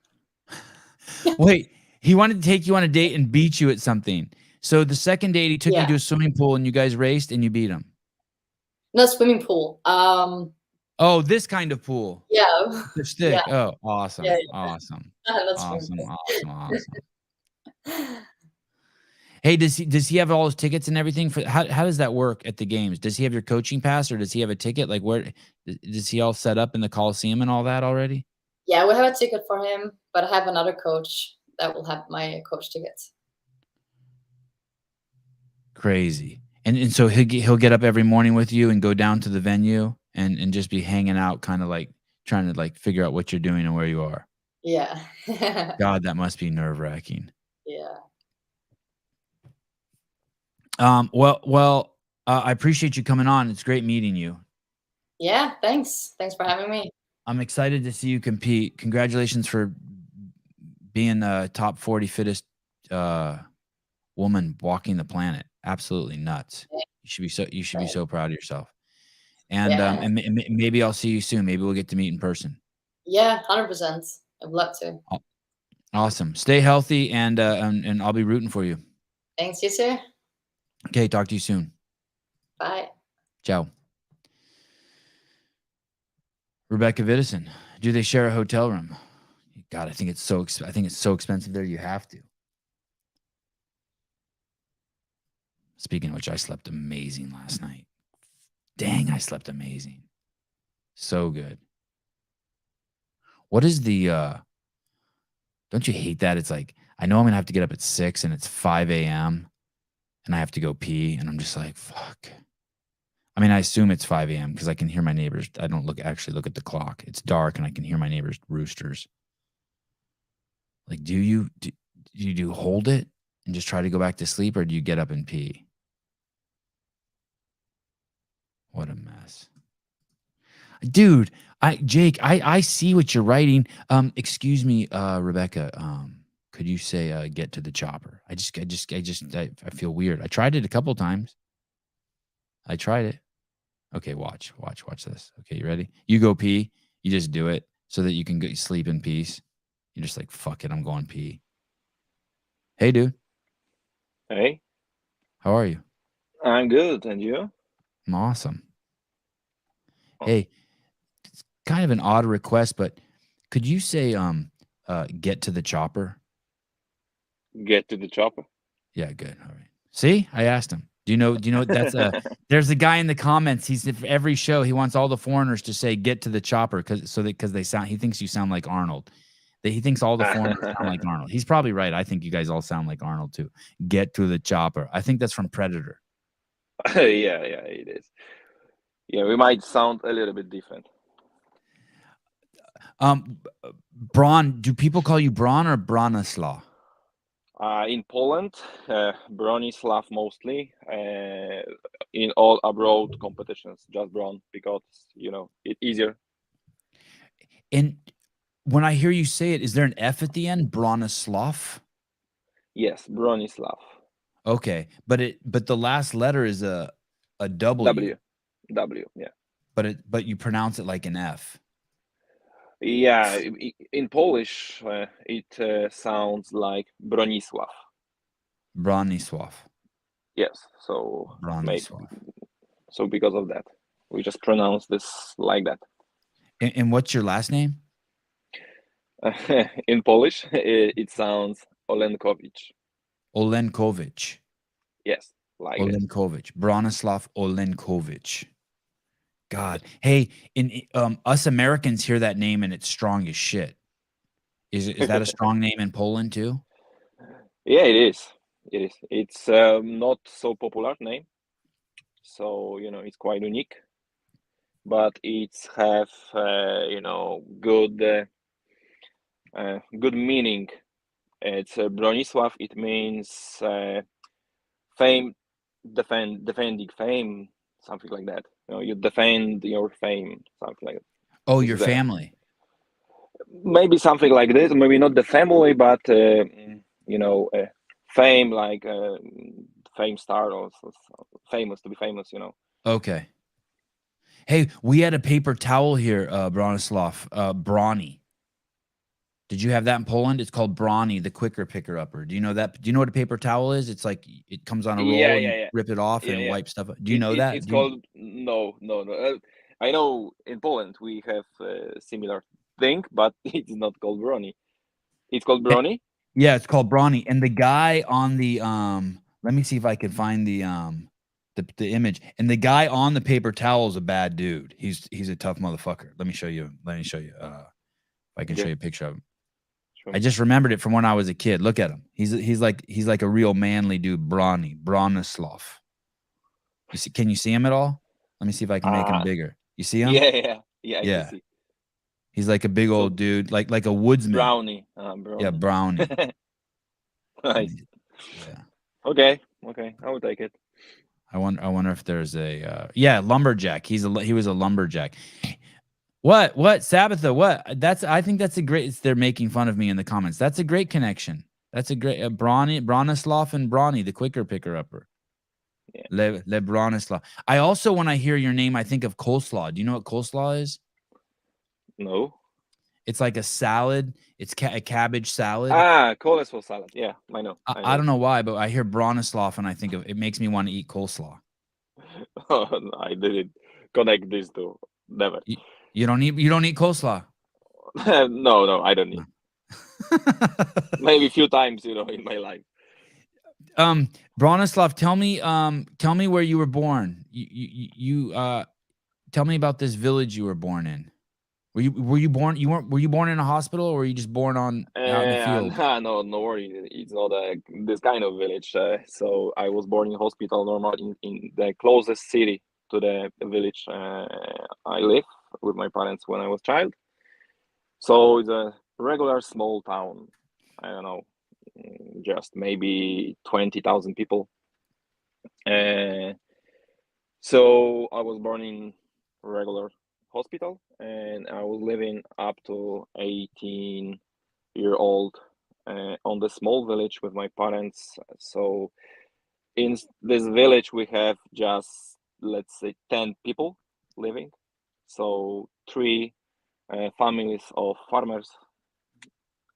Wait, he wanted to take you on a date and beat you at something. So the second date, he took you to a swimming pool and you guys raced and you beat him. No, swimming pool. Oh, this kind of pool. Yeah. The stick. Yeah. Oh, awesome. Yeah. Awesome. That's Awesome. Hey, does he have all his tickets and everything for how does that work at the games? Does he have your coaching pass or does he have a ticket? Like where does he all set up in the Coliseum and all that already? Yeah, we have a ticket for him, but I have another coach that will have my coach tickets. Crazy. And so he'll get up every morning with you and go down to the venue and just be hanging out, kind of like trying to like figure out what you're doing and where you are. Yeah. God, that must be nerve-wracking. Yeah. Well, I appreciate you coming on. It's great meeting you. Yeah, thanks. Thanks for having me. I'm excited to see you compete. Congratulations for being the top 40 fittest woman walking the planet. Absolutely nuts. You should be so proud of yourself. And and maybe I'll see you soon. Maybe we'll get to meet in person. Yeah, 100%. I'd love to. Awesome. Stay healthy and I'll be rooting for you. Thanks, you too. Okay, talk to you soon. Bye. Ciao. Rebecka Vitesson. Do they share a hotel room? God, I think it's so expensive there. You have to. Speaking of which, I slept amazing last night. Dang, I slept amazing. So good. What is the don't you hate that? It's like, I know I'm gonna have to get up at 6 and it's 5 a.m. and I have to go pee, and I'm just like, fuck. I mean, I assume it's 5 a.m. because I can hear my neighbors. I don't actually look at the clock. It's dark and I can hear my neighbors' roosters. Like, do you hold it and just try to go back to sleep, or do you get up and pee? What a mess. Dude, Jake, I see what you're writing. Excuse me, Rebecca. Could you say get to the chopper? I feel weird. I tried it a couple times. I tried it. Okay, watch this. Okay, you ready? You go pee. You just do it so that you can go sleep in peace. You're just like, fuck it, I'm going pee. Hey, dude. Hey, How are you? I'm good, and you? I'm awesome. Oh. Hey, it's kind of an odd request, but could you say get to the chopper? Get to the chopper. Yeah, good. All right. See, I asked him. Do you know that's there's a guy in the comments. He's every show he wants all the foreigners to say get to the chopper because they sound he thinks you sound like Arnold. He thinks all the foreigners sound like Arnold. He's probably right. I think you guys all sound like Arnold too. Get to the chopper. I think that's from Predator. Yeah, it is. Yeah, we might sound a little bit different. Bron, do people call you Bron or Bronislaw? In Poland, Bronislav mostly. In all abroad competitions, just Bron because it's easier. And when I hear you say it, is there an F at the end? Bronislav? Yes, Bronislav. Okay, but the last letter is a W. W, yeah. But you pronounce it like an F. Yeah, in Polish, it sounds like Bronisław. Bronislaw. Yes, so Bronislaw. So because of that, we just pronounce this like that. And what's your last name? In Polish, it sounds Olenkowicz. Olenkowicz. Yes, like Olenkowicz. Bronislaw Olenkowicz. God. Hey, in us Americans hear that name and it's strong as shit. Is that a strong name in Poland too? Yeah, it is. It is. It's not so popular name, so it's quite unique. But it's have good meaning. It's Bronisław. It means fame, defending fame, something like that. You defend your fame, something like that. Oh, your family. Maybe something like this. Maybe not the family, but fame, like fame star or famous to be famous. Okay. Hey, we had a paper towel here, Bronislaw, Brawny. Did you have that in Poland? It's called Brawny, the quicker picker upper. Do you know that? Do you know what a paper towel is? It's like it comes on a roll and you rip it off and wipe stuff up. Do you know that? It's called no. I know in Poland we have a similar thing, but it's not called Brawny. It's called Brawny? Yeah, it's called Brawny. And the guy on the let me see if I can find the image. And the guy on the paper towel is a bad dude. He's a tough motherfucker. Let me show you. If I can show you a picture of him. Sure. I just remembered it from when I was a kid. Look at him. He's like a real manly dude. Bronislaw. You see? Can you see him at all? Let me see if I can make him bigger. You see him? Yeah. I can see. He's like a big old dude, like a woodsman. Brownie. Yeah, Brownie. Nice. Yeah. Okay. I will take it. I wonder if there's a lumberjack. He was a lumberjack. What Sabbatha? What? I think that's a great. They're making fun of me in the comments. That's a great connection. That's a great Bronislaw and Brawny, the quicker picker upper. Yeah. Le Bronislaw. I also, when I hear your name, I think of coleslaw. Do you know what coleslaw is? No. It's like a salad. It's a cabbage salad. Coleslaw salad. Yeah, I know. I don't know why, but I hear Bronislaw and I think of it. Makes me want to eat coleslaw. Oh, I didn't connect these two. Never. You don't eat coleslaw? No, I don't need. Maybe a few times, in my life. Bronislaw, tell me where you were born. You tell me about this village you were born in. Were you born in a hospital, or were you just born out in the field? No worry. It's not this kind of village. So I was born in hospital, normal in the closest city to the village I live with my parents when I was child. So it's a regular small town. I don't know, just maybe 20,000 people. So I was born in regular hospital, and I was living up to 18-year-old on the small village with my parents. So in this village, we have just, let's say, 10 people living. So 3 families of farmers,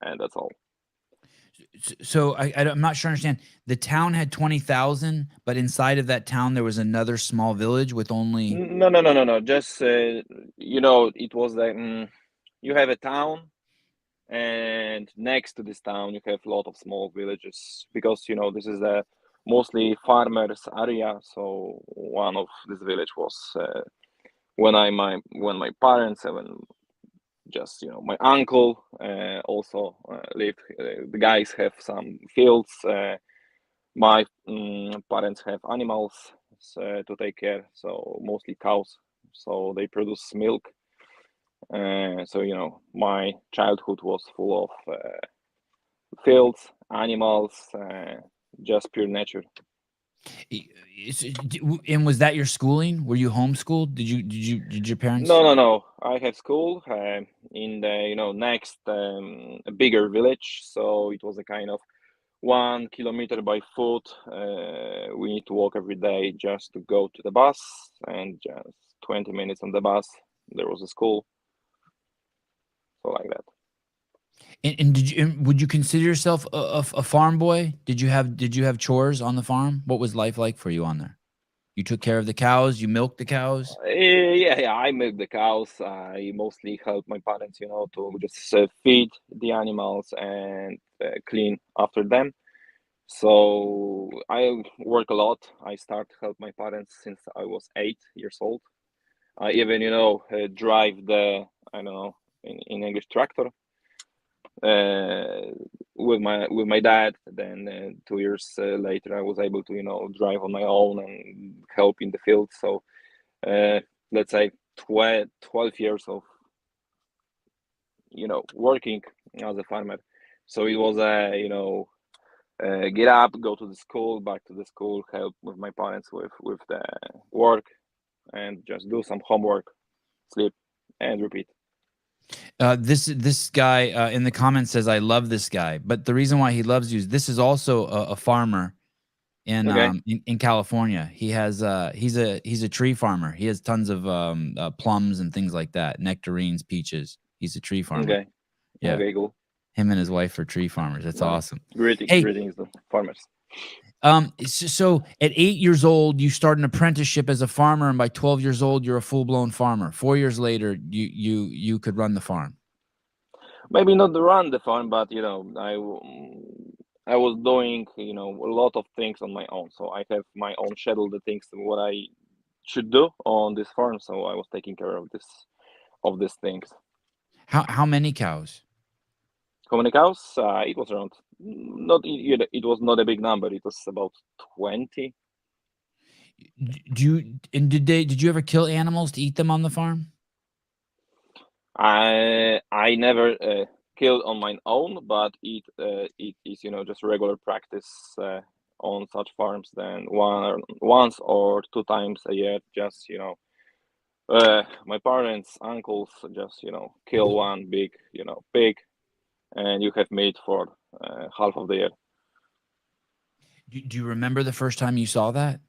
and that's all. So I'm not sure I understand. The town had 20,000, but inside of that town there was another small village with only. No. Just it was like you have a town, and next to this town you have a lot of small villages, because this is a mostly farmers area. So one of this village was when my parents and just my uncle also lived. The guys have some fields. My parents have animals to take care, so mostly cows. So they produce milk. So my childhood was full of fields, animals, just pure nature. And was that your schooling? Were you homeschooled? Did your parents? No. I have school in the next bigger village. So it was a kind of 1 kilometer by foot. We need to walk every day just to go to the bus, and just 20 minutes on the bus there was a school. So like that. And would you consider yourself a farm boy? Did you have chores on the farm? What was life like for you on there? You took care of the cows. You milked the cows. Yeah. I milk the cows. I mostly help my parents, to just feed the animals and clean after them. So I work a lot. I start to help my parents since I was 8 years old. I even, drive the, I don't know, in English, tractor with my dad. Then 2 years later, I was able to, drive on my own and help in the field. So let's say 12 years of, working as a farmer. So it was get up, go to the school, back to the school, help with my parents with the work, and just do some homework, sleep, and repeat. This guy in the comments says, "I love this guy," but the reason why he loves you is this is also a farmer in in California. He has he's a tree farmer. He has tons of plums and things like that, nectarines, peaches. He's a tree farmer. Okay. Yeah. Okay, cool. Him and his wife are tree farmers. That's awesome. Greetings to farmers. So at 8 years old, you start an apprenticeship as a farmer, and by 12 years old, you're a full-blown farmer. 4 years later, you could run the farm. Maybe not to run the farm, but I was doing a lot of things on my own. So I have my own schedule, the things what I should do on this farm. So I was taking care of these things. How many cows? How many cows? It was around it was not a big number. It was about 20. Did you ever kill animals to eat them on the farm? I never killed on my own, but it is just regular practice on such farms. Then once or 2 times a year, just my parents, uncles, just kill one big pig, and you have meat for half of the year. Do you remember the first time you saw that?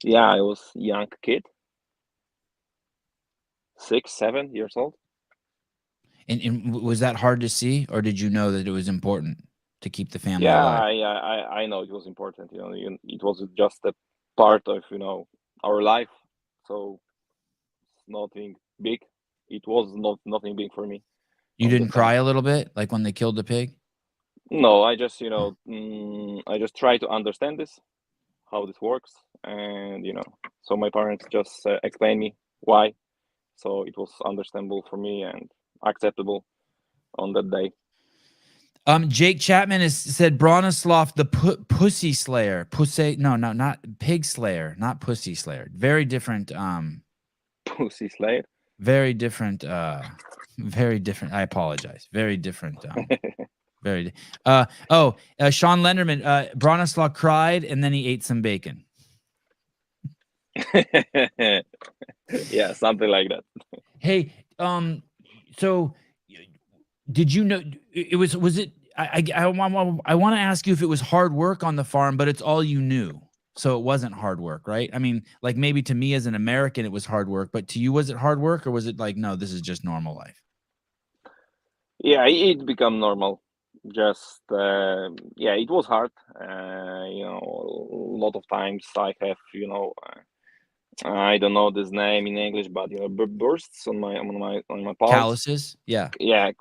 Yeah, I was a young kid, 6, 7 years old. And was that hard to see, or did you know that it was important to keep the family alive? Yeah, I know it was important. It was just a part of our life. So nothing big. It was nothing big for me. You didn't cry a little bit, like when they killed the pig? No, I just I just try to understand how this works, and so my parents just explained me why. So it was understandable for me and acceptable on that day. Jake Chapman has said Bronislaw the pussy slayer. Not pig slayer, not pussy slayer. Very different. Pussy slayer. Very different. Very different. I apologize. Very different. Very. Sean Lenderman. Bronislaw cried and then he ate some bacon. Yeah, something like that. Hey, so did you know was it I want to ask you if it was hard work on the farm, but it's all you knew. So it wasn't hard work, right? I mean, like maybe to me as an American it was hard work, but to you was it hard work, or was it like, no, this is just normal life? Yeah, it become normal. Just yeah, it was hard. A lot of times I have, I don't know this name in English, but bursts on my palms. Calluses? Yeah. Yeah,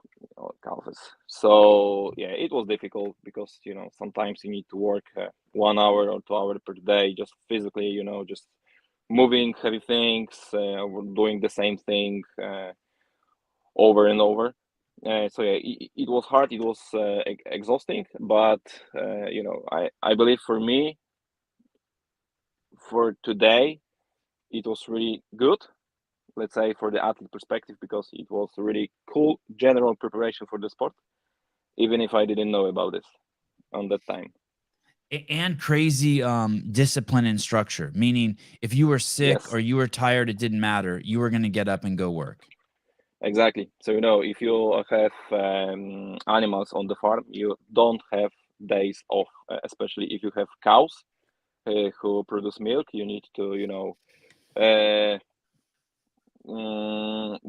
calluses. So yeah, it was difficult because sometimes you need to work 1 hour or 2 hours per day, just physically, just moving heavy things, doing the same thing over and over. So yeah, it was hard. It was exhausting, but I believe for me, for today, it was really good. Let's say for the athlete perspective, because it was really cool general preparation for the sport, even if I didn't know about this on that time. And crazy discipline and structure, meaning if you were sick Yes, or you were tired, it didn't matter. You were going to get up and go work. exactly. So if you have animals on the farm, you don't have days off, especially if you have cows who produce milk. You need to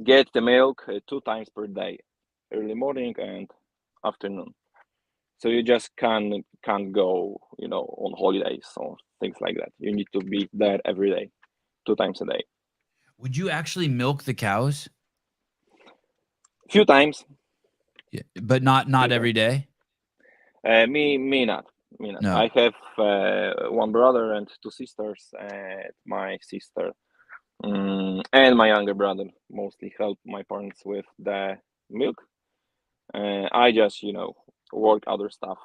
get the milk 2 times per day, early morning and afternoon. So you just can't go on holidays or things like that. You need to be there every day, 2 times a day. Would you actually milk the cows? Few times. Yeah, but not every day? Me not. No. I have 1 brother and 2 sisters, and my sister and my younger brother mostly help my parents with the milk. I just work other stuff,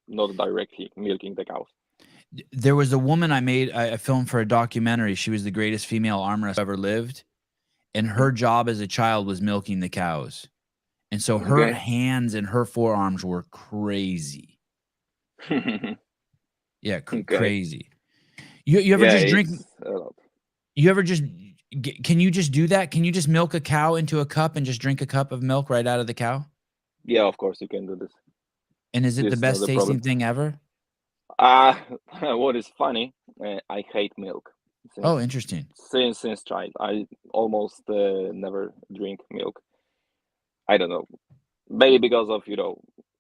not directly milking the cows. There was a woman I filmed for a documentary. She was the greatest female arm wrestler ever lived, and her job as a child was milking the cows. And so her Okay. hands and her forearms were crazy. Yeah, Okay. crazy. You ever just drink? You ever just can you just do that? Can you just milk a cow into a cup and just drink a cup of milk right out of the cow? Yeah, of course you can do this. And is it the This is not best the tasting problem. thing ever? What is funny? I hate milk. Oh, interesting. Since child, I almost never drink milk. I don't know, maybe because of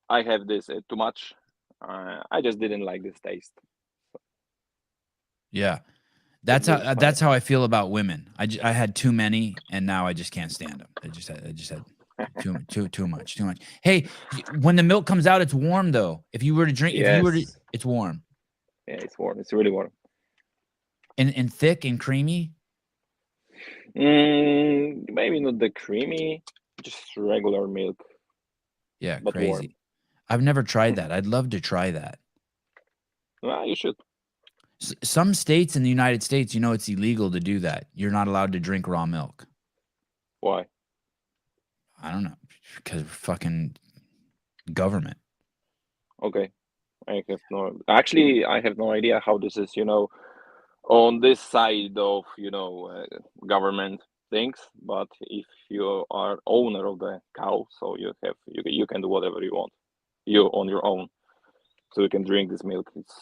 I have this too much. I just didn't like this taste. Yeah. This is funny. That's how I feel about women. I had too many, and now I just can't stand them. I just had too much. Hey, when the milk comes out, it's warm though. If you were to drink, Yes. it's warm. Yeah, it's warm. It's really warm. And thick and creamy. Maybe not the creamy, just regular milk. Yeah, but crazy. Warm. I've never tried that. I'd love to try that. Well, you should. Some states in the United States, it's illegal to do that. You're not allowed to drink raw milk. Why? I don't know, because fucking government. Okay, I have no idea how this is. On this side of government things, but if you are owner of the cow, so you can do whatever you want. You on your own, so you can drink this milk. It's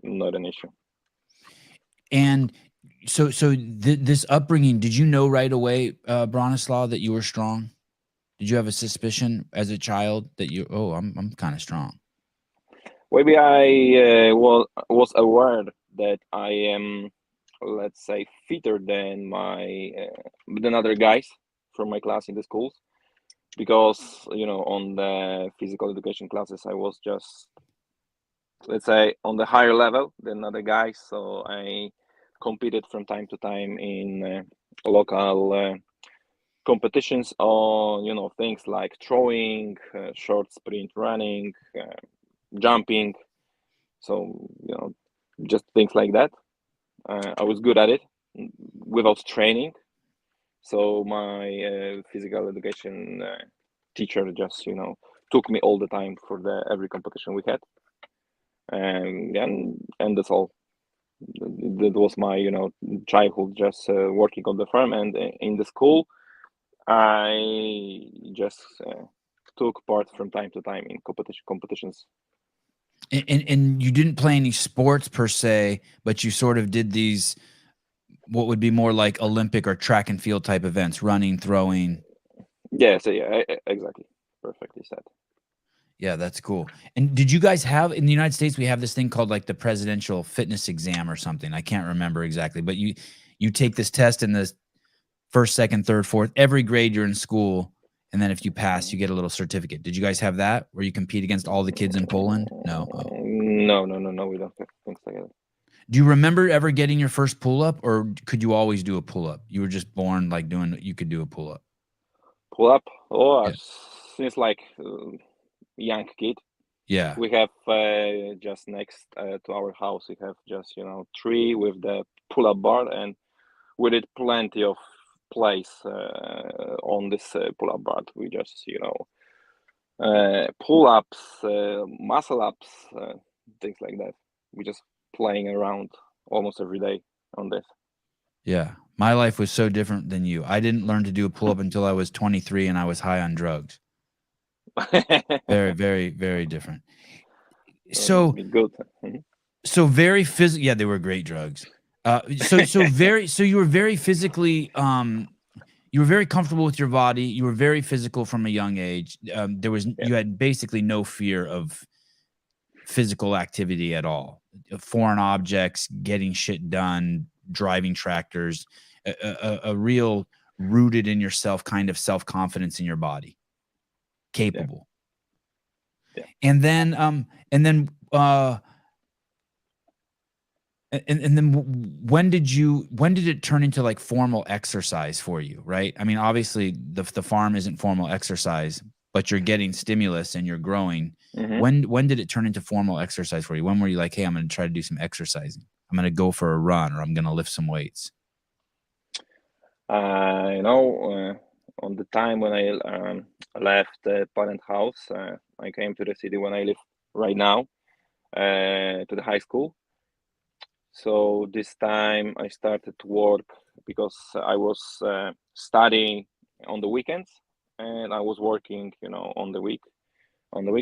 not an issue. And so this upbringing, did you know right away, Bronislaw, that you were strong? Did you have a suspicion as a child that I'm kind of strong? Maybe I was aware that I am, let's say, fitter than than other guys from my class in the schools, because on the physical education classes I was just, let's say, on the higher level than other guys. So I competed from time to time in local competitions on things like throwing, short sprint running, jumping. So just things like that. I was good at it without training. So my physical education teacher just took me all the time for every competition we had, and that's all. that was my childhood, just working on the farm, and in the school I just took part from time to time in competitions. And you didn't play any sports per se, but you sort of did these, what would be more like Olympic or track and field type events, running, throwing. Yeah, so yeah, exactly. Perfectly said. Yeah, that's cool. And did you guys have, in the United States, we have this thing called like the presidential fitness exam or something. I can't remember exactly, but you take this test in the first, second, third, fourth, every grade you're in school. And then if you pass, you get a little certificate. Did you guys have that where you compete against all the kids in Poland? No. Oh. No, we don't have things like that. Do you remember ever getting your first pull-up, or could you always do a pull-up? You were just born like you could do a pull-up. Pull-up? Oh, Yeah. Since like young kid. Yeah. We have just next to our house, we have just, tree with the pull-up bar, and we did plenty of plays on this pull-up bar. We just, pull-ups, muscle-ups, things like that. We just playing around almost every day on this. Yeah. My life was so different than you. I didn't learn to do a pull-up until I was 23 and I was high on drugs. Very, very, very different. So good. So very physical. Yeah, they were great drugs. So you were very physically, you were very comfortable with your body. You were very physical from a young age. You had basically no fear of physical activity at all. Foreign objects, getting shit done, driving tractors, a real rooted in yourself kind of self-confidence in your body. Capable. Yeah. And then when did it turn into like formal exercise for you, right? I mean, obviously the farm isn't formal exercise, but you're getting stimulus and you're growing. Mm-hmm. When did it turn into formal exercise for you? When were you like, hey, I'm going to try to do some exercising. I'm going to go for a run, or I'm going to lift some weights. On the time when I left the parent house, I came to the city when I live right now, to the high school. So this time I started to work because I was studying on the weekends, and I was working, on the week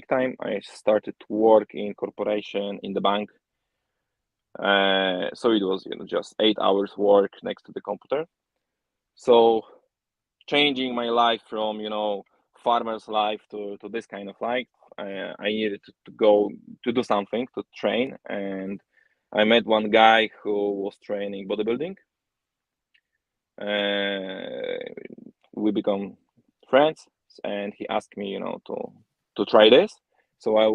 time. I started to work in corporation in the bank. So it was, just 8 hours work next to the computer. So changing my life from, farmer's life to this kind of life, I needed to go to do something, to train. And I met one guy who was training bodybuilding. We become friends, and he asked me, to try this. So I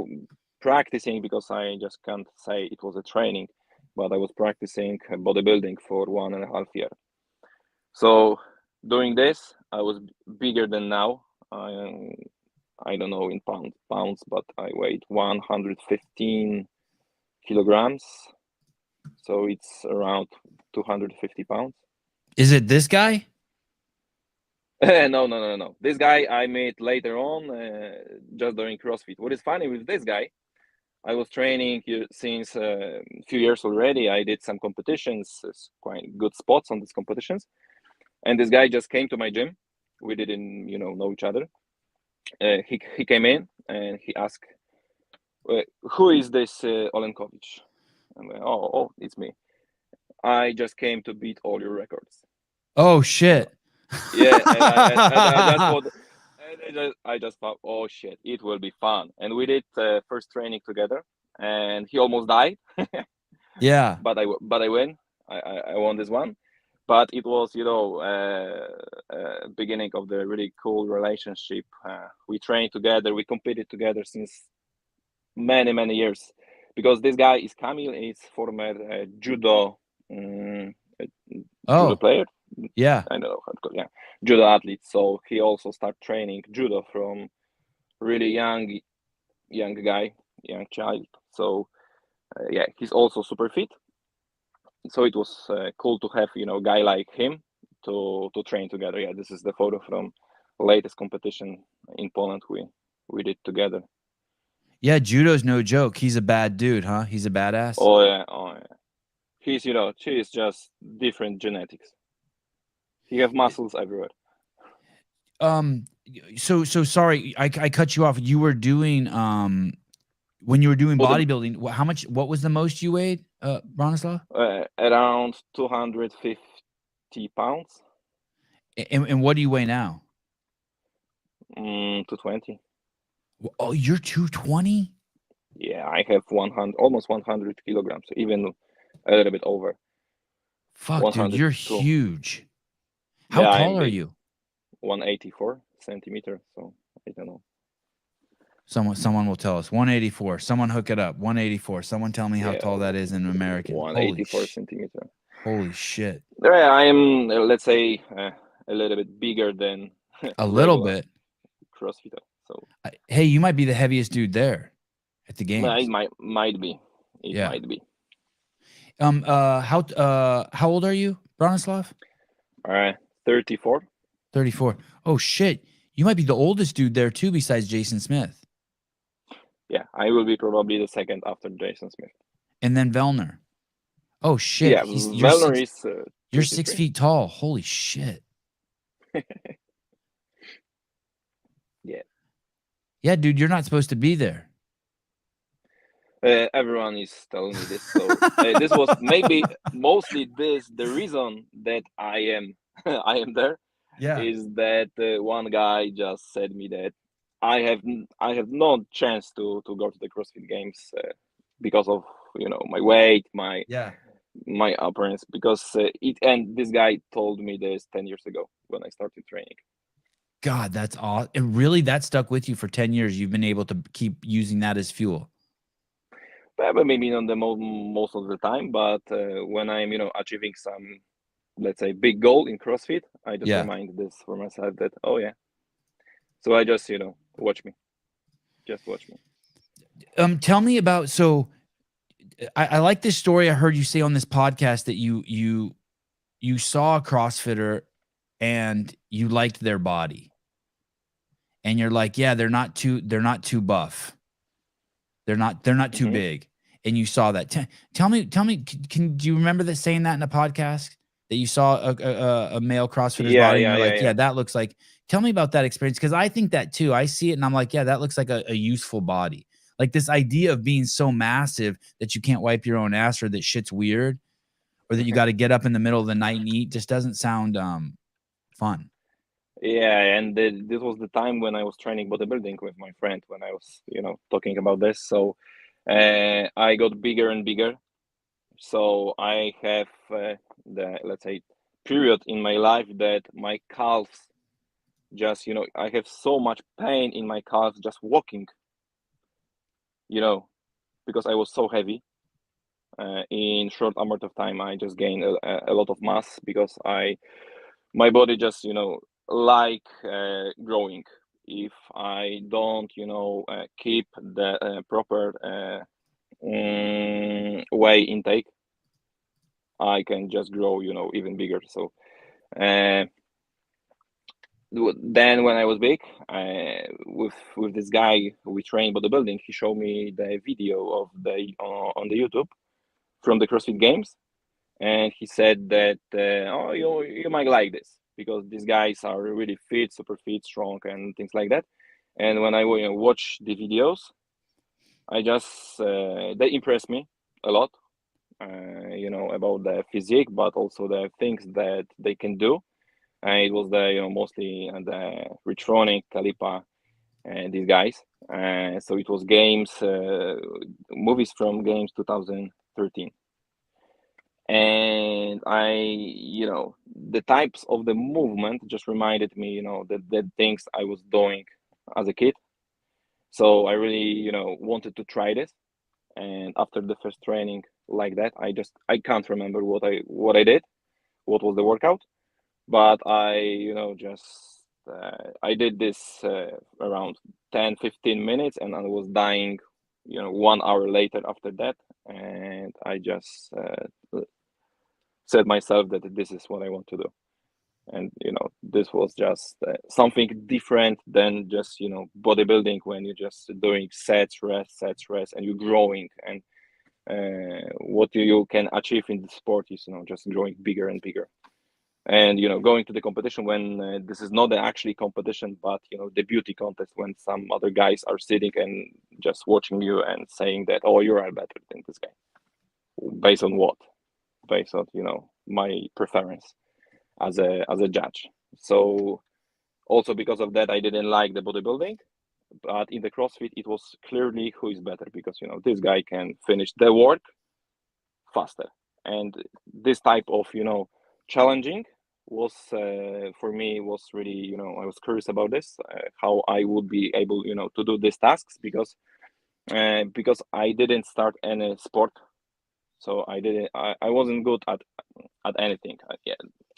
practicing, because I just can't say it was a training, but I was practicing bodybuilding for 1.5 years. So doing this, I was bigger than now. I don't know in pounds, but I weighed 115 kilograms. So it's around 250 pounds. Is it this guy? No. This guy I met later on, just during CrossFit. What is funny with this guy, I was training since a few years already. I did some competitions, quite good spots on these competitions. And this guy just came to my gym. We didn't, know each other. He came in and he asked, who is this Olenkowicz? I'm like, oh, it's me. I just came to beat all your records. Oh, shit. Yeah, I just thought, oh, shit, it will be fun. And we did first training together, and he almost died. Yeah. But I win. I won this one. But it was, beginning of the really cool relationship. We trained together. We competed together since many, many years. Because this guy is Kamil, is former judo judo player. Yeah. I don't know how to call it. Yeah, judo athlete. So he also started training judo from really young child. So he's also super fit. So it was cool to have a guy like him to train together. Yeah, this is the photo from latest competition in Poland we did together. Yeah, judo's no joke. He's a bad dude, huh? He's a badass. Oh yeah. she is just different genetics. He have muscles everywhere. So sorry, I cut you off. You were doing when you were doing bodybuilding, what was the most you weighed, Bronislaw? Around 250 pounds. And what do you weigh now? 220. Oh, you're 220? Yeah, I have almost 100 kilograms, even a little bit over. Fuck, dude, you're huge. How tall are you? 184 centimeters. So I don't know. Someone will tell us. 184. Someone hook it up. 184. Someone tell me how tall that is in American. 184 centimeters. Holy shit. I am, let's say, a little bit bigger than a little bit CrossFit. So hey, you might be the heaviest dude there at the games. It might be. It might be. How old are you, Bronislaw? 34. 34. Oh shit. You might be the oldest dude there too, besides Jason Smith. Yeah, I will be probably the second after Jason Smith. And then Vellner. Oh shit. Yeah, Vellner is. You're 6 feet tall. Holy shit. Yeah. Yeah, dude, you're not supposed to be there. Everyone is telling me this. So this was mostly the reason that I am there. Yeah. Is that one guy just said me that I have no chance to go to the CrossFit Games because of my weight, my appearance, because and this guy told me this 10 years ago when I started training. God, that's awesome. And really, that stuck with you for 10 years. You've been able to keep using that as fuel. But maybe not the most of the time, but when I'm achieving some, let's say, big goal in CrossFit, I just remind this for myself that, oh yeah. So I just, watch me. Just watch me. Tell me about, so I like this story I heard you say on this podcast that you saw a CrossFitter and you liked their body. And you're like, yeah, they're not too buff. They're not too big. And you saw that. Tell me, do you remember saying that in a podcast? That you saw a male CrossFitter's body, and you're like, yeah, that looks like. Tell me about that experience, because I think that too. I see it, and I'm like, yeah, that looks like a useful body. Like this idea of being so massive that you can't wipe your own ass, or that shit's weird, or that you got to get up in the middle of the night and eat, just doesn't sound fun. Yeah, and this was the time when I was training bodybuilding with my friend, when I was, talking about this. So I got bigger and bigger. So I have the, let's say, period in my life that my calves just, I have so much pain in my calves just walking, because I was so heavy. In short amount of time, I just gained a lot of mass because my body just, like growing. If I don't, keep the proper whey intake, I can just grow, even bigger. So then when I was big, with this guy who we train bodybuilding, he showed me the video of on the YouTube from the CrossFit Games, and he said that oh, you might like this because these guys are really fit, super fit, strong, and things like that. And when I watch the videos, I just they impress me a lot, about the physique, but also the things that they can do. And it was the mostly the Ritronic, Kalipa, and these guys. So it was games, movies from games 2013. And the types of the movement just reminded me, the things I was doing as a kid. So I really, wanted to try this. And after the first training like that, I can't remember what I did, what was the workout, but I, I did this around 10-15 minutes, and I was dying, 1 hour later after that. And I just said myself that this is what I want to do. And, this was just something different than just, bodybuilding, when you're just doing sets, rest, and you're growing. And what you can achieve in the sport is, just growing bigger and bigger. And, going to the competition when this is not actually competition, but, the beauty contest, when some other guys are sitting and just watching you and saying that, oh, you are better than this guy. Based on what? Based on, my preference as a judge. So also because of that, I didn't like the bodybuilding. But in the CrossFit, it was clearly who is better, because, this guy can finish the work faster. And this type of, challenging was, for me, was really, I was curious about this, how I would be able, to do these tasks, because I didn't start any sport. So I wasn't good at anything.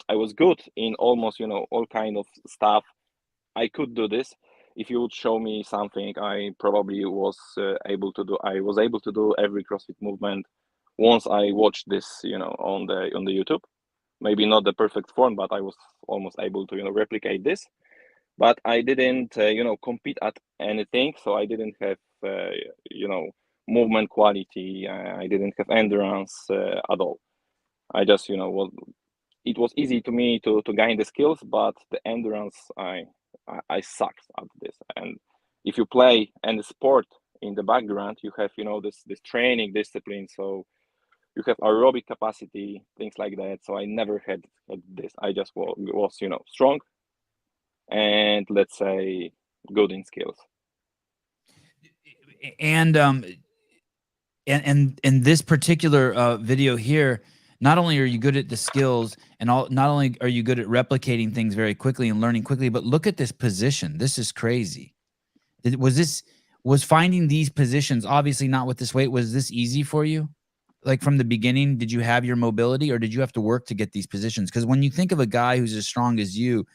I was good in almost, all kind of stuff. I could do this. If you would show me something, I probably was able to do. I was able to do every CrossFit movement once I watched this, on the YouTube. Maybe not the perfect form, but I was almost able to, replicate this. But I didn't, compete at anything. So I didn't have, movement quality. I didn't have endurance at all. I just, it was easy to me to gain the skills, but the endurance, I sucked at this. And if you play any sport in the background, you have, this training discipline. So you have aerobic capacity, things like that. So I never had this. I just was strong and, let's say, good in skills. And in this particular video here, not only are you good at the skills and not only are you good at replicating things very quickly and learning quickly, but look at this position. This is crazy. Was finding these positions, obviously not with this weight, was this easy for you? Like from the beginning, did you have your mobility, or did you have to work to get these positions? Because when you think of a guy who's as strong as you,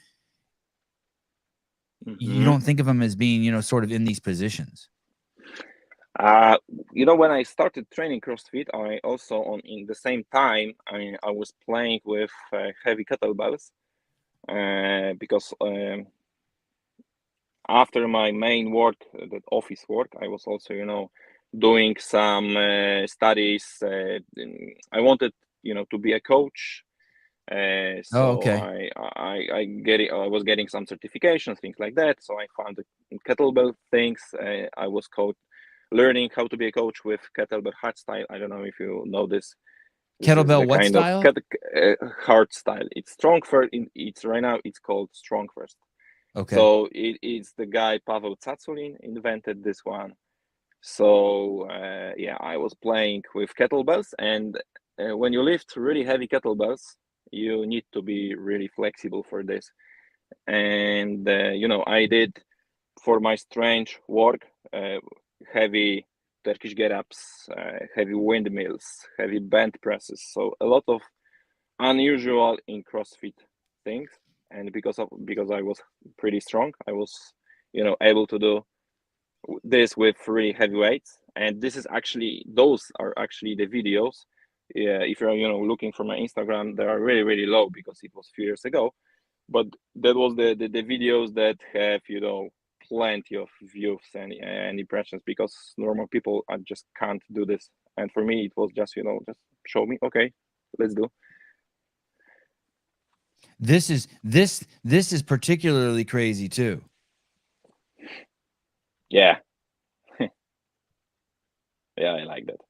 you don't think of him as being, sort of in these positions. When I started training CrossFit, I also in the same time, I was playing with heavy kettlebells, because after my main work, the office work, I was also, doing some studies. I wanted, to be a coach. So okay. I was getting some certifications, things like that. So I found the kettlebell things. I was learning how to be a coach with kettlebell hard style. I don't know if you know this. Kettlebell what kind style? Of hard style. It's strong first. It's right now. It's called strong first. Okay. So it's the guy Pavel Tsatsouline invented this one. So I was playing with kettlebells, and when you lift really heavy kettlebells, you need to be really flexible for this. And I did, for my strength work, heavy Turkish get-ups, heavy windmills, heavy bent presses. So a lot of unusual in CrossFit things. And because I was pretty strong, I was able to do this with really heavy weights. And those are actually the videos. If you're looking for my Instagram, they are really, really low because it was a few years ago. But that was the videos that have plenty of views and impressions, because normal people just can't do this. And for me, it was just just show me, okay, let's do. This is particularly crazy too. Yeah. Yeah, I like that.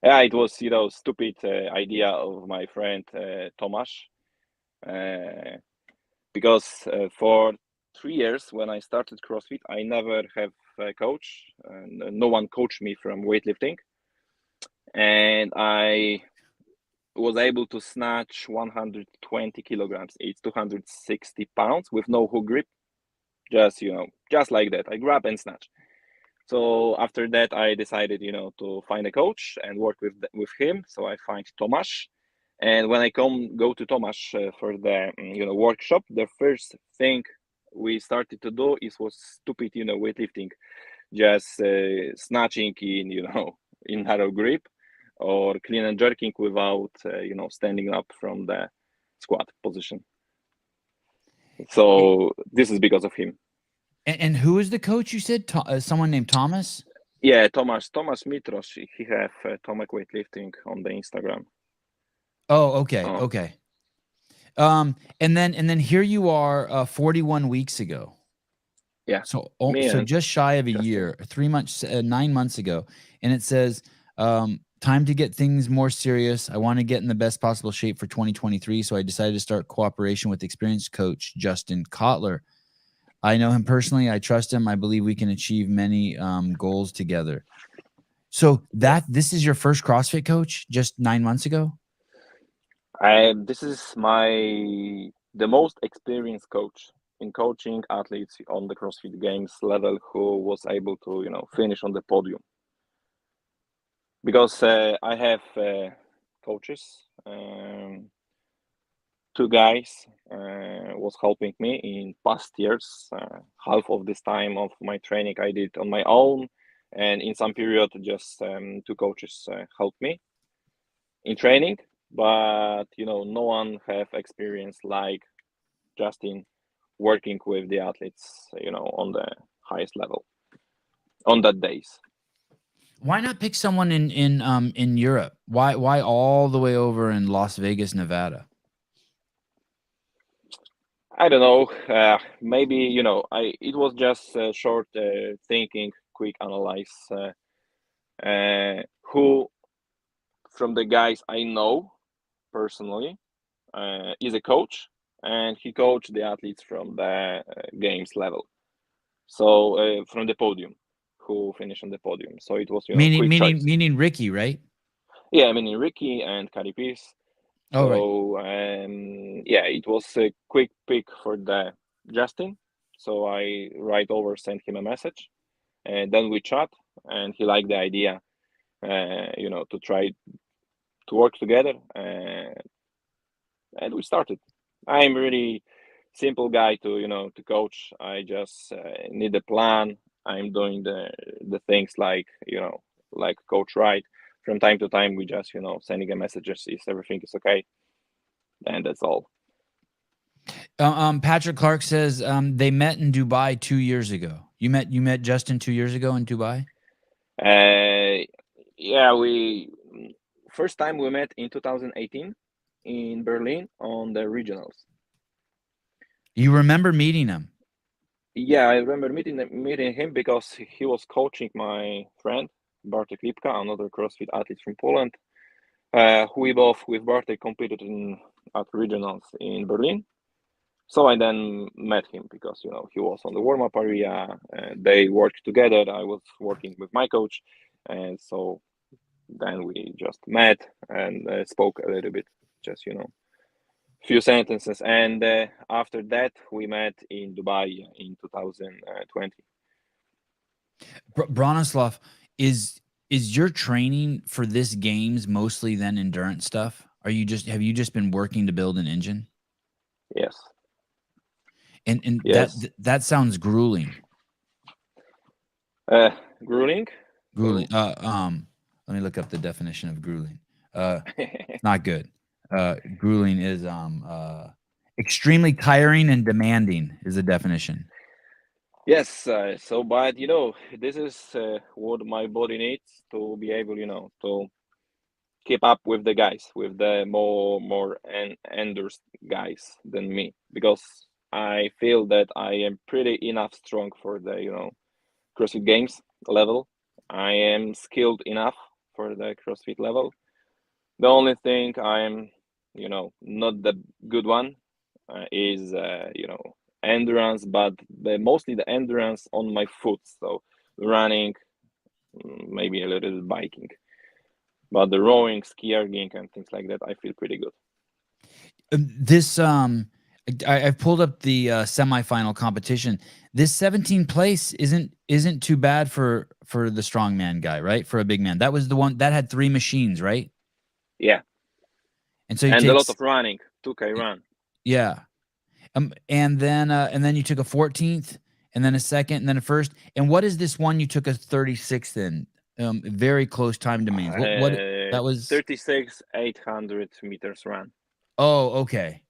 Yeah, it was stupid idea of my friend Tomasz, because for 3 years when I started CrossFit, I never have a coach, and no one coached me from weightlifting, and I was able to snatch 120 kilograms. It's 260 pounds with no hook grip, just just like that. I grab and snatch. So after that, I decided, to find a coach and work with him. So I find Tomasz, and when I go to Tomasz for the workshop, the first thing we started to do was stupid weightlifting, just snatching in narrow grip, or clean and jerking without standing up from the squat position. So this is because of him. And who is the coach? You said someone named Thomas? Yeah, Thomas Mitros. He have Tomek weightlifting on the Instagram. Oh, okay, Oh. okay. And then here you are, 41 weeks ago. Yeah. So Me so and just shy of a Justin. year, 3 months, 9 months ago, and it says, time to get things more serious. I want to get in the best possible shape for 2023, so I decided to start cooperation with experienced coach Justin Kotler. I know him personally. I trust him. I believe we can achieve many goals together. So this is your first CrossFit coach just 9 months ago? This is the most experienced coach in coaching athletes on the CrossFit Games level who was able to, finish on the podium. Because I have coaches, 2 guys was helping me in past years. Half of this time of my training I did on my own, and in some period just 2 coaches helped me in training. But no one have experience like Justin working with the athletes, on the highest level on that days. Why not pick someone in Europe? Why all the way over in Las Vegas, Nevada? I don't know. Maybe it was just short thinking, quick analyze. Who from the guys I know personally is a coach, and he coached the athletes from the games level. So from the podium, who finished on the podium. So it was quick choice. Meaning Ricky, right? Yeah, I mean Ricky and Caripis. Oh, right. So yeah, it was a quick pick for the Justin. So I sent him a message, and then we chat, and he liked the idea, to try to work together, and we started. I'm really simple guy to coach. I just need a plan. I'm doing the things like coach right. From time to time, we just sending a messages if everything is okay, and that's all. Patrick Clark says they met in Dubai 2 years ago. You met Justin 2 years ago in Dubai? Yeah, we first time we met in 2018 in Berlin on the regionals. You remember meeting him? Yeah, I remember meeting him because he was coaching my friend Bartek Lipka, another CrossFit athlete from Poland. We both with Bartek competed at regionals in Berlin. So I then met him because he was on the warm-up area. They worked together. I was working with my coach, and so then we just met and spoke a little bit, just few sentences. And after that, we met in Dubai in 2020. Bronislaw, is your training for this games mostly then endurance stuff? Have you just been working to build an engine? Yes. And yes. that sounds grueling. Grueling. Grueling. Let me look up the definition of grueling. Not good. Grueling is extremely tiring and demanding is the definition. Yes. But this is what my body needs to be able, to keep up with the guys, with the more endurance guys than me, because I feel that I am pretty enough strong for the CrossFit Games level. I am skilled enough for the CrossFit level. The only thing I am not the good one is endurance, but mostly the endurance on my foot. So running, maybe a little bit biking, but the rowing, ski erging, and things like that, I feel pretty good. I've pulled up the semifinal competition. This 17th place isn't too bad for the strongman guy, right? For a big man. That was the one that had 3 machines, right? Yeah. And so a lot of running, 2K run. Yeah. And then you took a 14th, and then a second, and then a first. And what is this one you took a 36th in? Very close time domains. What that was 36,800 meters run. Oh, okay.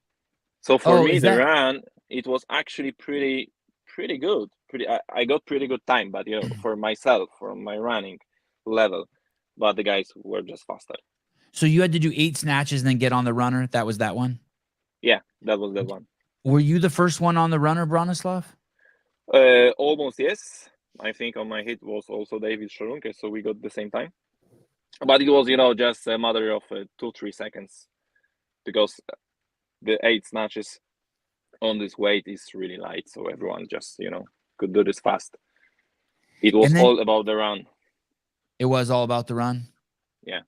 So for me, the run, it was actually pretty good I got pretty good time, but for myself, for my running level, but the guys were just faster. So you had to do 8 snatches and then get on the runner. That was that one. Yeah, that was that one. Were you the first one on the runner, Bronislaw? Almost, yes. I think on my hit was also David Szorunke, so we got the same time. But it was, just a matter of 2-3 seconds, because the 8 snatches on this weight is really light, so everyone just, could do this fast. It was all about the run. It was all about the run? Yeah.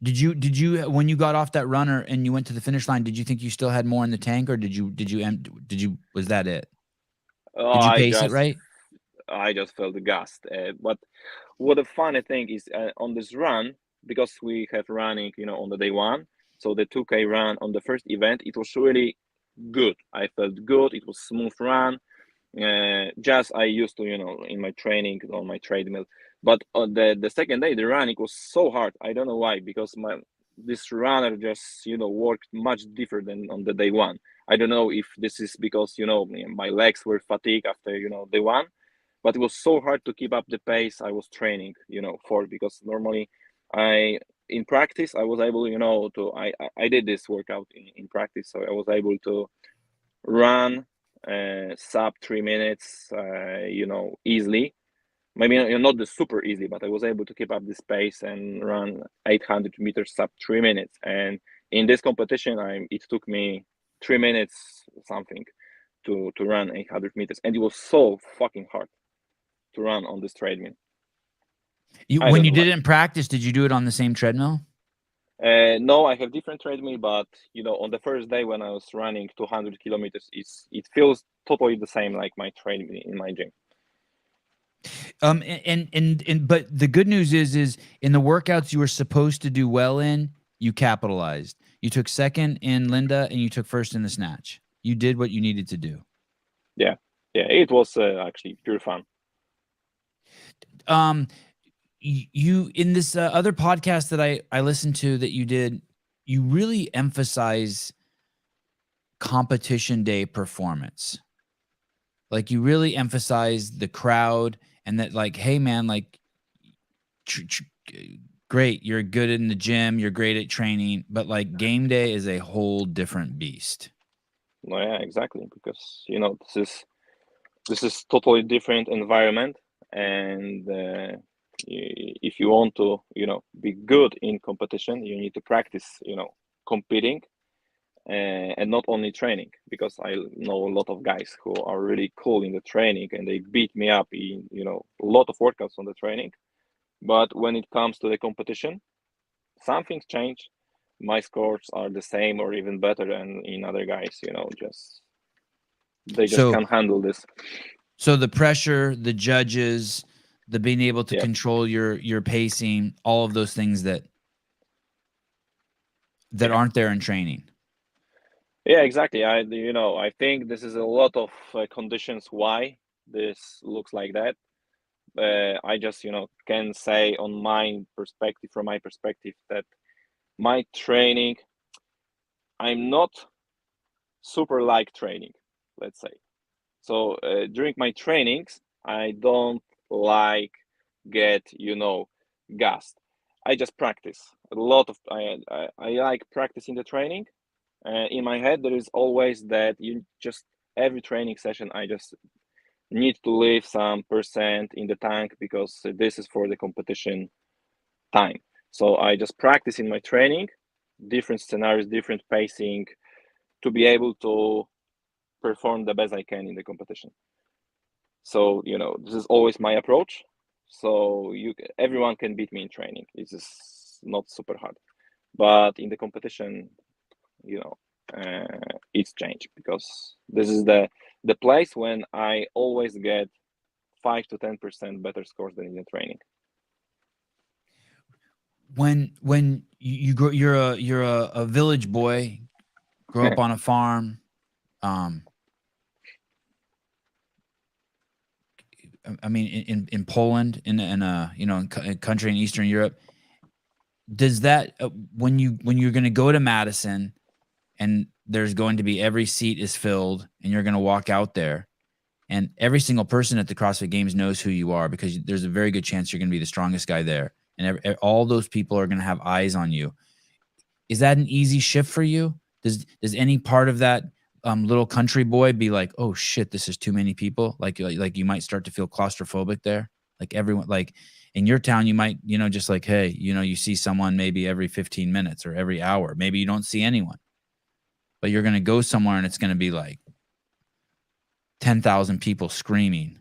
Did you when you got off that runner and you went to the finish line, did you think you still had more in the tank, or was that it? Did you pace it right? I just felt gassed. But what the funny thing is, on this run, because we have running, on the day one, so the 2K run on the first event, it was really good. I felt good. It was smooth run. Just I used to, in my training on my treadmill. But on the second day, the running was so hard. I don't know why, because this runner just, worked much different than on the day one. I don't know if this is because, my legs were fatigued after, day one, but it was so hard to keep up the pace I was training, for, because normally in practice, I was able, I did this workout in practice. So I was able to run sub 3 minutes, easily. Maybe not the super easy, but I was able to keep up this pace and run 800 meters sub 3 minutes. And in this competition, it took me 3 minutes something to run 800 meters. And it was so fucking hard to run on this treadmill. When you did it in practice, did you do it on the same treadmill? No, I have different treadmill, but on the first day when I was running 200 kilometers, it feels totally the same like my treadmill in my gym. But the good news is in the workouts you were supposed to do well in, you capitalized. You took second in Linda and you took first in the snatch. You did what you needed to do. Yeah, it was actually pure fun. You in this other podcast that I listened to that you did, you really emphasize competition day performance. Like you really emphasize the crowd and that, like, hey man, like great, you're good in the gym, you're great at training, but like game day is a whole different beast. No, yeah, exactly, because this is totally different environment, and if you want to be good in competition, you need to practice competing, and not only training, because I know a lot of guys who are really cool in the training and they beat me up in a lot of workouts on the training, but when it comes to the competition, something's changed. My scores are the same or even better than in other guys. They just can't handle this. So the pressure, the judges, the being able to control your pacing, all of those things that aren't there in training. Yeah, exactly. I think this is a lot of conditions why this looks like that. I just can say on from my perspective, that my training, I'm not super like training, let's say. So during my trainings, I don't like get gassed. I just practice a lot of. I like practicing the training. In my head, there is always that every training session, I just need to leave some percent in the tank, because this is for the competition time. So I just practice in my training, different scenarios, different pacing, to be able to perform the best I can in the competition. So this is always my approach. So everyone can beat me in training. It's just not super hard, but in the competition, it's changed, because this is the place when I always get 5 to 10% better scores than in the training. When you grow, you're a village boy, grow up on a farm. I mean, in Poland, in a country in Eastern Europe, does that when you're going to go to Madison, and there's going to be every seat is filled, and you're going to walk out there, And every single person at the CrossFit Games knows who you are, because there's a very good chance you're going to be the strongest guy there. And all those people are going to have eyes on you. Is that an easy shift for you? Does any part of that little country boy be like, oh shit, this is too many people? Like you might start to feel claustrophobic there. Like everyone, like in your town, you might, just like, hey, you see someone maybe every 15 minutes or every hour. Maybe you don't see anyone, but you're going to go somewhere and it's going to be like 10,000 people screaming.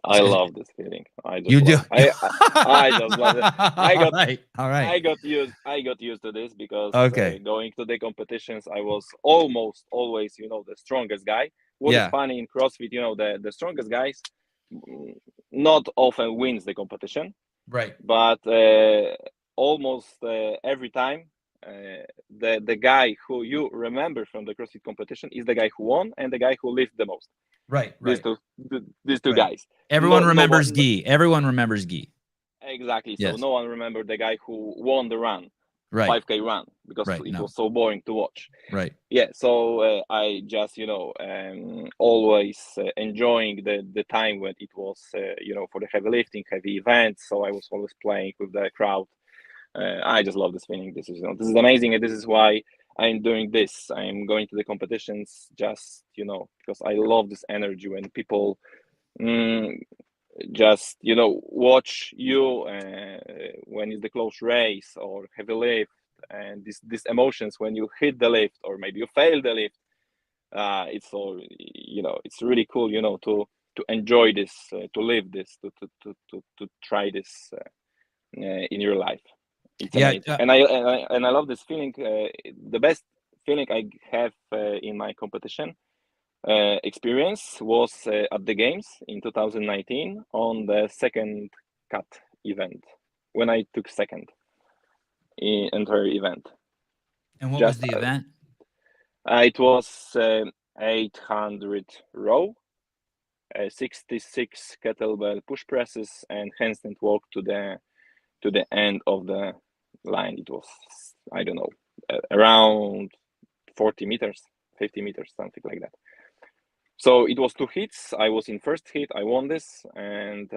I love this feeling. I just You do. I just love it. All right. I got used to this because going to the competitions, I was almost always, the strongest guy. What is funny in CrossFit, the strongest guys not often wins the competition. Right. But almost every time, the guy who you remember from the CrossFit competition is the guy who won and the guy who lifted the most. Right. These two guys. Everyone remembers Guy. Everyone remembers Guy. Exactly. Yes. So no one remembered the guy who won the run, right. 5K run, because it was so boring to watch. Right. Yeah. So I just, always enjoying the time when it was, for the heavy lifting, heavy events. So I was always playing with the crowd. I just love this feeling. This is amazing, and this is why I'm doing this. I'm going to the competitions just, because I love this energy when people just, watch you when it's the close race or heavy lift, and these emotions when you hit the lift or maybe you fail the lift. It's all, it's really cool, to enjoy this, to live this, to try this in your life. It's amazing. And I love this feeling. The best feeling I have in my competition experience was at the games in 2019 on the second cut event, when I took second in entire event. And what was the event? It was 800 row, 66 kettlebell push presses, and handstand walk to the end of the line. It was, I don't know, around 40 meters, 50 meters, something like that. So it was 2 hits. I was in first hit, I won this, and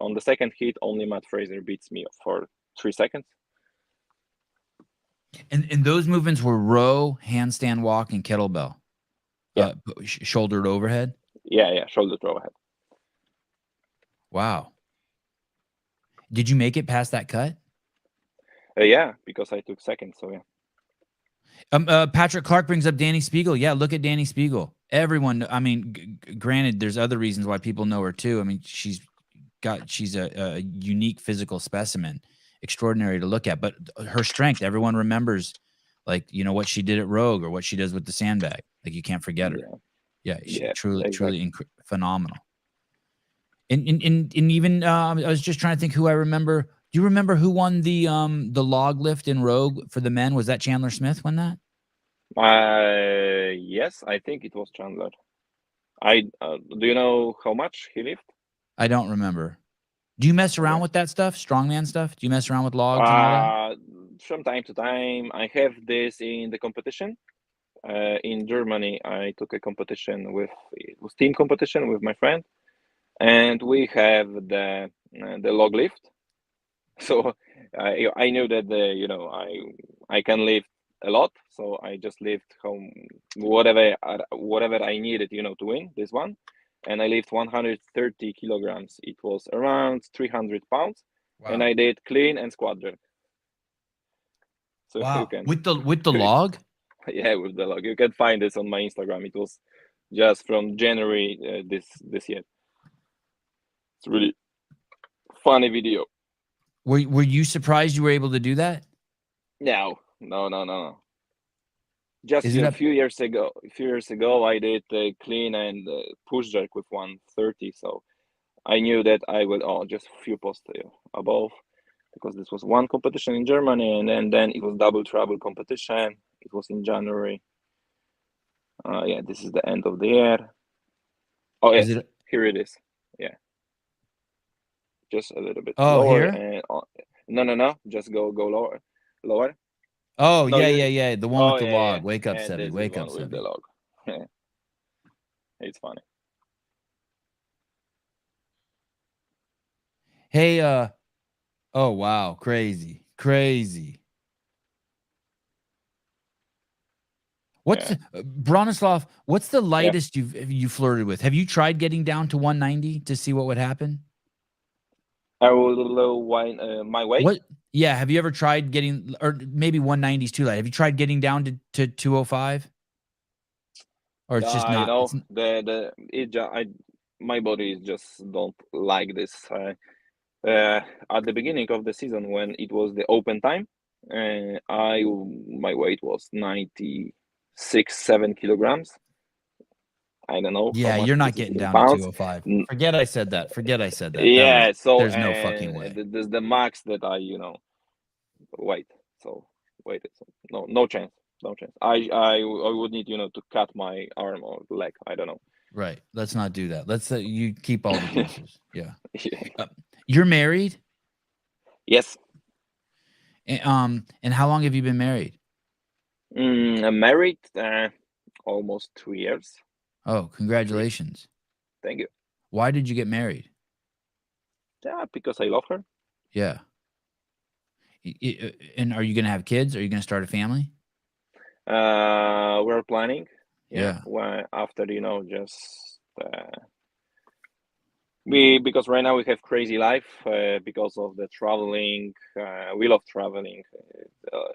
on the second hit, only Matt Fraser beats me for 3 seconds. And those movements were row, handstand walk, and kettlebell. Yeah. Shouldered overhead? Yeah, shouldered overhead. Wow. Did you make it past that cut? Yeah, because I took second, so yeah. Patrick Clark brings up Danny Spiegel. Yeah, look at Danny Spiegel. Everyone, I mean, granted, there's other reasons why people know her too. I mean, she's a unique physical specimen, extraordinary to look at. But her strength, everyone remembers, like, what she did at Rogue or what she does with the sandbag. Like, you can't forget her. Yeah, truly phenomenal. And even I was just trying to think who I remember. Do you remember who won the log lift in Rogue for the men? Was that Chandler Smith won that? Yes, I think it was Chandler. Do you know how much he lifted? I don't remember. Do you mess around with that stuff, strongman stuff? Do you mess around with logs and all that? From time to time. I have this in the competition. In Germany, I took a competition it was team competition with my friend, and we have the log lift. So I knew that I can lift a lot, so I just lift home whatever I needed, to win this one, and I lift 130 kilograms. It was around 300 pounds, wow. And I did clean and squat jerk. So wow, with the log. Yeah, with the log. You can find this on my Instagram. It was just from January this year. It's really funny video. Were you surprised you were able to do that? No. Just a few years ago, I did clean and push jerk with 130. So I knew that I will just a few posts above, because this was one competition in Germany, and then it was double trouble competition. It was in January. Yeah, this is the end of the year. Oh yeah, here it is. Yeah. Just a little bit lower. Here? And, no. Just go lower. Oh, no, yeah. The one with the log. Yeah. Wake up, Sevi. Wake up, Sevi. With the log. It's funny. Hey, oh wow, crazy. What's Bronislaw? What's the lightest you flirted with? Have you tried getting down to 190 to see what would happen? I will my weight. What? Yeah, have you ever tried getting, or maybe 190 is too light? Have you tried getting down to 205? Or it's just not. My body just don't like this. At the beginning of the season, when it was the open time, my weight was 96-7 kilograms. I don't know. Yeah, you're not getting down to 205. Forget I said that. Yeah, so there's no fucking way. This is the max that I wait. So no chance. I would need to cut my arm or leg. I don't know. Right. Let's not do that. Let's you keep all the pieces. Yeah. You're married? Yes. And how long have you been married? I'm married almost 2 years. Oh, congratulations. Thank you. Why did you get married? Yeah, because I love her. Yeah. And are you going to have kids? Are you going to start a family? We're planning. Yeah. After, just because right now we have crazy life because of the traveling. We love traveling.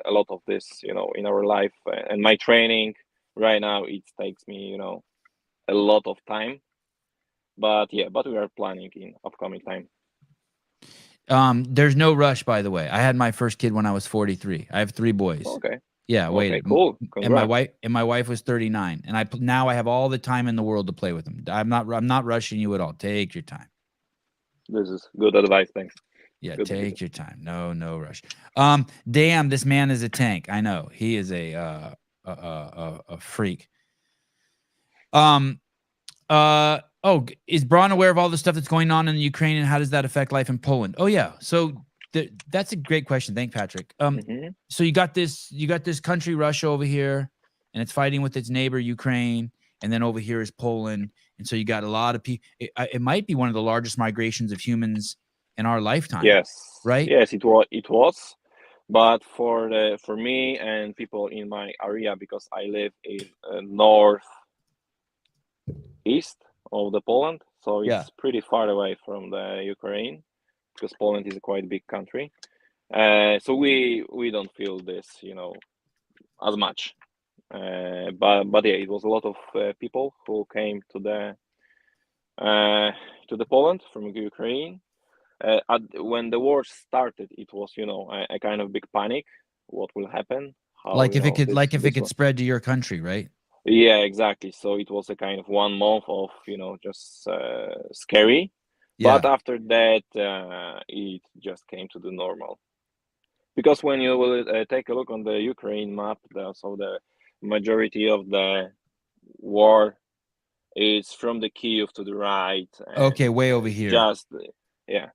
A lot of this, in our life, and my training right now, it takes me, a lot of time. But we are planning in upcoming time. There's no rush, by the way. I had my first kid when I was 43. I have 3 boys. Okay. Yeah, okay, waited. Cool. Congrats. And my wife was 39, and now I have all the time in the world to play with them. I'm not rushing you at all. Take your time. This is good advice. Thanks. Yeah, take your time. No rush. Damn, this man is a tank. I know he is a freak. Oh, is Braun aware of all the stuff that's going on in the Ukraine, and how does that affect life in Poland? Oh yeah, so that's a great question. Thank Patrick. So you got this country Russia over here, and it's fighting with its neighbor Ukraine, and then over here is Poland, and so you got a lot of people. It might be one of the largest migrations of humans in our lifetime. Yes. Right. Yes, it was. But for me and people in my area, because I live in northeast of the Poland, so it's pretty far away from the Ukraine, because Poland is a quite big country. So we don't feel this, as much. But it was a lot of people who came to the Poland from Ukraine. When the war started, it was a kind of big panic. What will happen? If it could spread to your country, right? Yeah, exactly. So it was a kind of 1 month of just scary. Yeah. But after that, it just came to the normal. Because when you will take a look on the Ukraine map, so the majority of the war is from the Kyiv to the right. Okay, way over here. Yeah.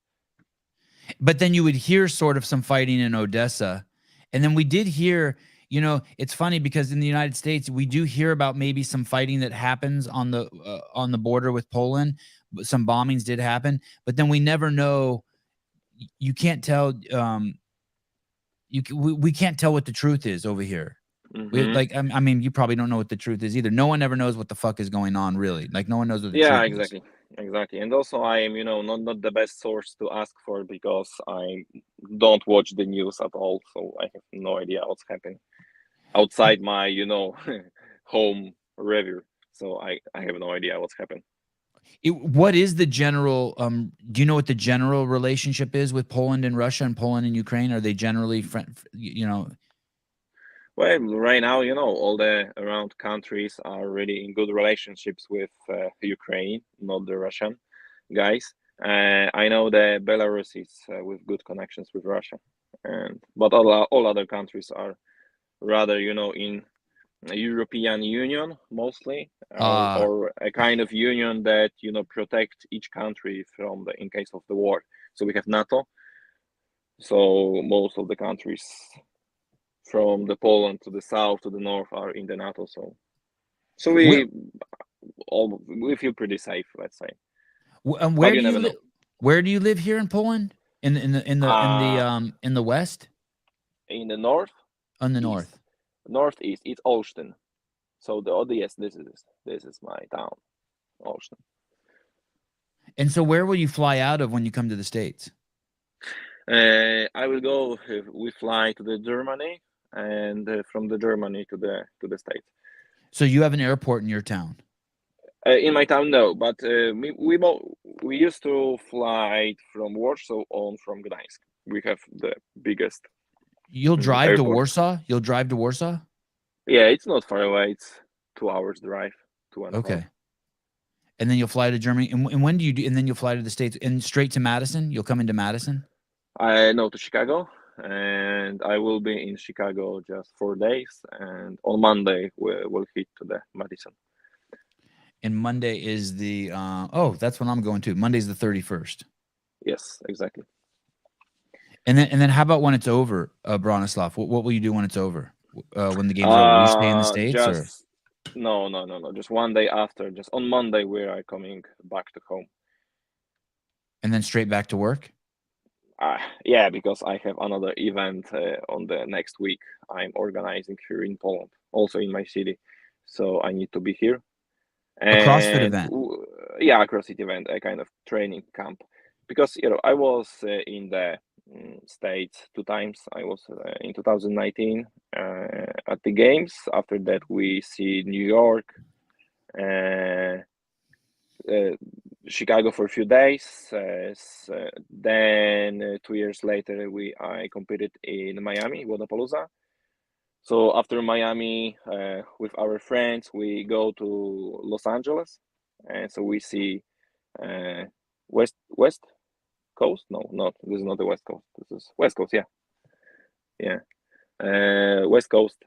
But then you would hear sort of some fighting in Odessa, and then we did hear. It's funny because in the United States, we do hear about maybe some fighting that happens on the border with Poland. Some bombings did happen, but then we never know. You can't tell. We can't tell what the truth is over here. Mm-hmm. You probably don't know what the truth is either. No one ever knows what the fuck is going on, really. Like, no one knows what the truth is. Exactly. And also, I am, not the best source to ask for, because I don't watch the news at all, so I have no idea what's happening outside my, home review. So I have no idea what's happened. What is the general? Do you know what the general relationship is with Poland and Russia, and Poland and Ukraine? Are they generally Well, right now, all the around countries are really in good relationships with Ukraine, not the Russian guys. I know that Belarus is with good connections with Russia, but all other countries are rather, in European Union mostly, or a kind of union that protect each country from in case of the war. So we have NATO. So most of the countries, from the Poland to the south to the north, are in the NATO. So we feel pretty safe, let's say. Where do you live? Where do you live here in Poland? In the west? In the north, On the east, north. northeast, it's Olsztyn. So yes, this is my town, Olsztyn. And so where will you fly out of when you come to the States? I will go. We fly to the Germany, and from the Germany to the States. So you have an airport in your town? In my town, no, but we used to fly from Warsaw on from Gdańsk. We have the biggest. You'll drive to airport. Warsaw? You'll drive to Warsaw? Yeah, it's not far away. It's 2 hours drive. 2.5 Okay. And then you'll fly to Germany. And when do you do? And then you'll fly to the States and straight to Madison? You'll come into Madison? I know to Chicago, and I will be in Chicago just 4 days. And on Monday we'll hit to the Madison. And Monday is the that's when I'm going to. Monday's the 31st. Yes, exactly. And then how about when it's over, Bronislaw? What will you do when it's over? When the game's over, will you stay in the States or? No. Just 1 day after. Just on Monday we are coming back to home. And then straight back to work? Yeah, because I have another event on the next week. I'm organizing here in Poland, also in my city. So I need to be here. A CrossFit event? Yeah, a CrossFit event, a kind of training camp. Because, I was in the States 2 times. I was in 2019 at the Games. After that, we see New York, Chicago for a few days. Then 2 years later, I competed in Miami, Wodapalooza. So after Miami, with our friends, we go to Los Angeles, and so we see West Coast. No, not this is not the West Coast. This is West Coast. Yeah, West Coast.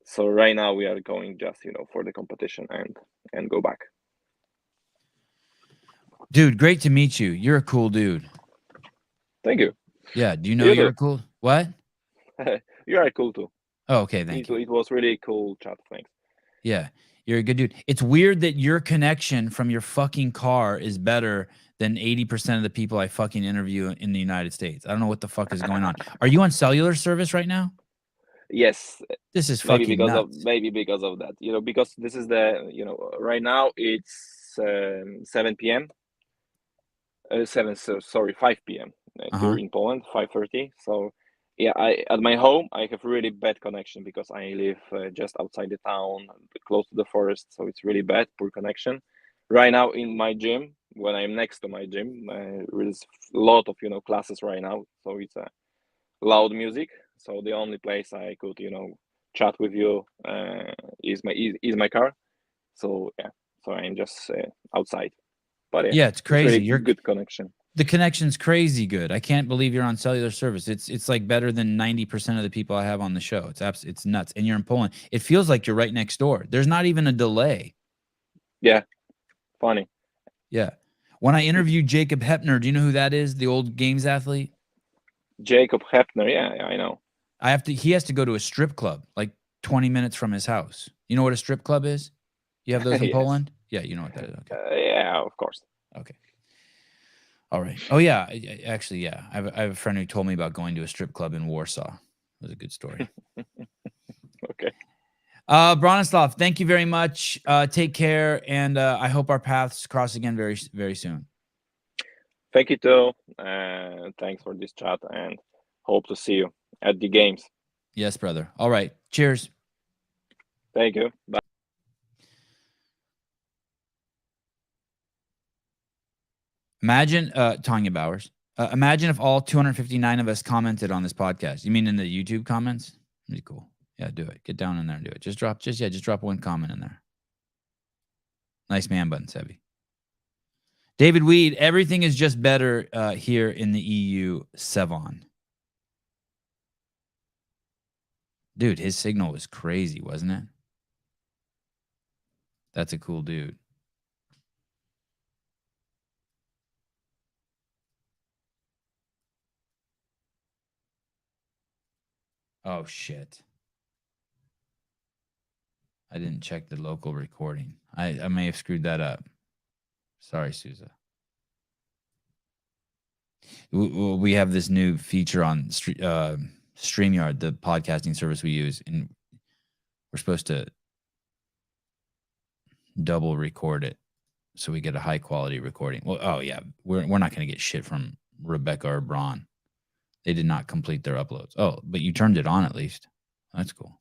So right now we are going just for the competition and go back. Dude, great to meet you. You're a cool dude. Thank you. Yeah. Do you know you're cool? What? You are cool too. Oh, okay. Thank you. It was really cool chat. Thanks. Yeah. You're a good dude. It's weird that your connection from your fucking car is better than 80% of the people I fucking interview in the United States. I don't know what the fuck is going on. Are you on cellular service right now? Yes. This is fucking nuts. Maybe because of that. Because this is the right now it's 7 p.m. 5 p.m. Here in Poland, 5:30. So yeah, at my home I have really bad connection because I live just outside the town, close to the forest. So it's really bad, poor connection. Right now in my gym, when I'm next to my gym, there is a lot of classes right now. So it's loud music. So the only place I could chat with you is my car. So yeah, so I'm just outside. But yeah, it's crazy. It's really good connection. The connection's crazy good. I can't believe you're on cellular service. It's like better than 90% of the people I have on the show. It's nuts. And you're in Poland. It feels like you're right next door. There's not even a delay. Yeah. Funny. Yeah. When I interviewed Jacob Hepner, do you know who that is? The old games athlete? Jacob Hepner. Yeah, I know. He has to go to a strip club like 20 minutes from his house. You know what a strip club is? You have those in Yes. Poland? Yeah, you know what that is. Okay. Yeah, of course. Okay. All right. Oh yeah. Actually, yeah. I have a friend who told me about going to a strip club in Warsaw. It was a good story. Okay. Bronislaw, thank you very much. Take care, and I hope our paths cross again very, very soon. Thank you too. Thanks for this chat, and hope to see you at the games. Yes, brother. All right. Cheers. Thank you. Bye. Imagine, Tanya Bowers. Imagine if all 259 of us commented on this podcast. You mean in the YouTube comments? That'd be cool. Yeah, do it. Get down in there and do it. Just drop one comment in there. Nice man button, Sevi. David Weed, everything is just better here in the EU, Sevan. Dude, his signal was crazy, wasn't it? That's a cool dude. Oh, shit. I didn't check the local recording. I may have screwed that up. Sorry, Souza. We have this new feature on StreamYard, the podcasting service we use, and we're supposed to double record it so we get a high quality recording. Well, oh yeah, we're not going to get shit from Rebecka or Bron. They did not complete their uploads. Oh, but you turned it on at least. That's cool.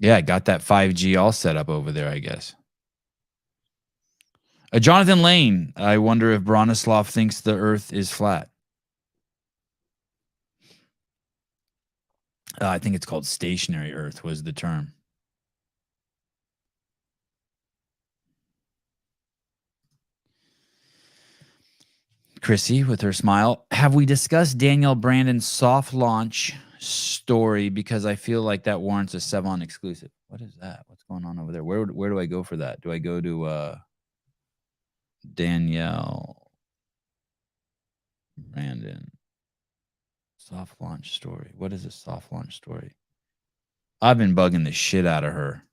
Yeah, I got that 5G all set up over there, I guess. Jonathan Lane, I wonder if Bronislaw thinks the earth is flat. I think it's called stationary earth was the term. Chrissy with her smile. Have we discussed Danielle Brandon's soft launch story? Because I feel like that warrants a Sevan exclusive. What is that? What's going on over there? Where do I go for that? Do I go to Danielle Brandon soft launch story? What is a soft launch story? I've been bugging the shit out of her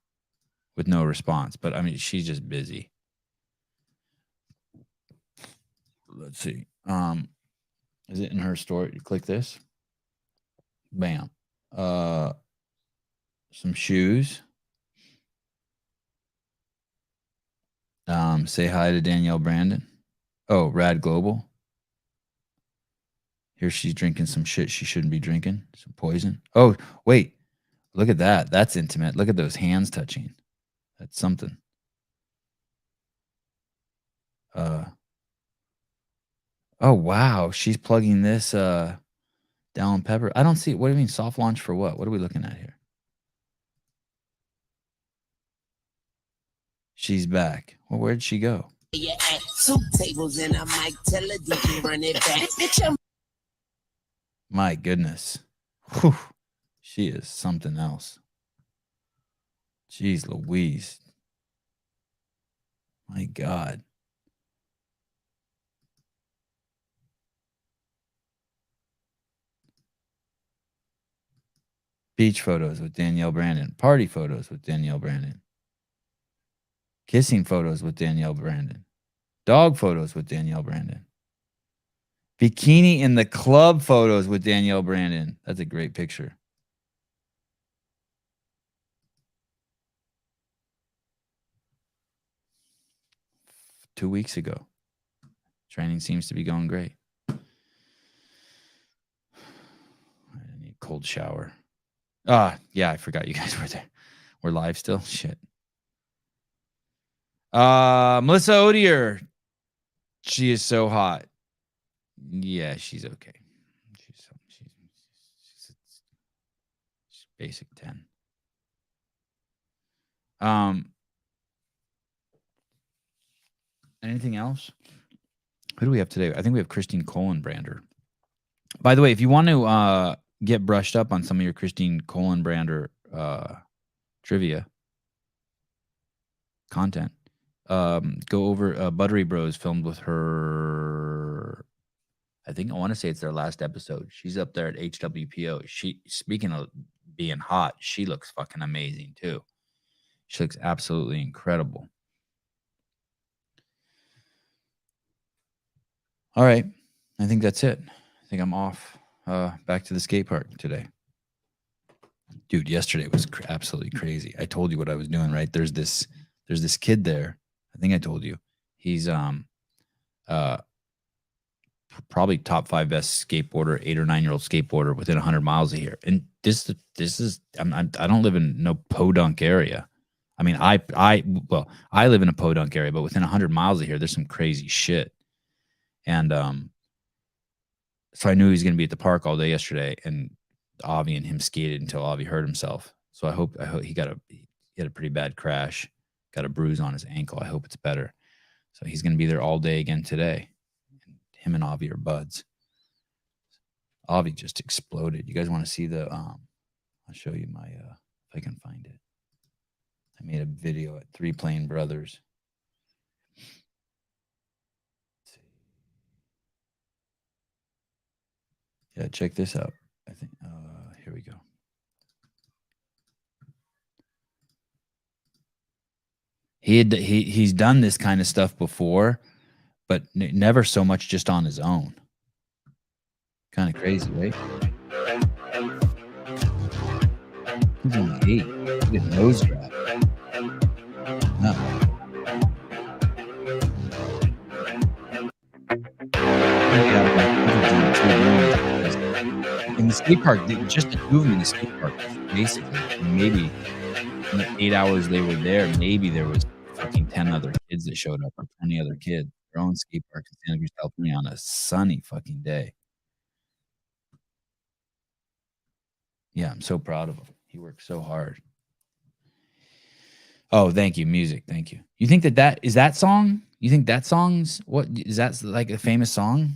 with no response, but I mean, she's just busy. Let's see. Is it in her story? You click this. Bam. Some shoes. Say hi to Danielle Brandon. Oh, Rad Global. Here she's drinking some shit she shouldn't be drinking. Some poison. Oh, wait. Look at that. That's intimate. Look at those hands touching. That's something. Oh, wow. She's plugging this down pepper. I don't see. What do you mean soft launch for what? What are we looking at here? She's back. Well, where'd she go? Yeah, at 2 tables and I might tell her you can run it back. My goodness. Whew. She is something else. Jeez Louise. My God. Beach photos with Danielle Brandon. Party photos with Danielle Brandon. Kissing photos with Danielle Brandon. Dog photos with Danielle Brandon. Bikini in the club photos with Danielle Brandon. That's a great picture. Two weeks ago. Training seems to be going great. I need a cold shower. Yeah, I forgot you guys were there. We're live still? Shit. Melissa Odier. She is so hot. Yeah, she's okay. She's basic 10. Anything else? Who do we have today? I think we have Christine Kohlenbrander. By the way, if you want to get brushed up on some of your Christine Kohlenbrander trivia content, go over Buttery Bros filmed with her. I want to say it's their last episode. She's up there at HWPO. Speaking of being hot, she looks fucking amazing too. She looks absolutely incredible. All right. I think that's it. I think I'm off back to the skate park today. Dude, yesterday was absolutely crazy. I told you what I was doing, right? There's this kid there. I think I told you. He's probably top 5 best skateboarder, 8 or 9 year old skateboarder within 100 miles of here. And this is I don't live in no podunk area. I mean, I live in a podunk area, but within 100 miles of here, there's some crazy shit. And so I knew he was going to be at the park all day yesterday, and Avi and him skated until Avi hurt himself. So I hope he had a pretty bad crash, got a bruise on his ankle. I hope it's better. So he's going to be there all day again today. Him and Avi are buds. Avi just exploded. You guys want to see the I'll show you my if I can find it. I made a video at 3 Plane Brothers. Let's see. Yeah, check this out. I think here we go. He's done this kind of stuff before, but never so much just on his own. Kind of crazy, right? He's only 8. Look at nose grab. No. In the skate park, just the two of them in the skate park, basically. And maybe in the 8 hours they were there, maybe there was fucking 10 other kids that showed up, or 20 other kids. Their own skate park in Santa Cruz, California on a sunny fucking day. Yeah, I'm so proud of him. He worked so hard. Oh, thank you, music. Thank you. You think that is that song? You think that song's what is that like a famous song?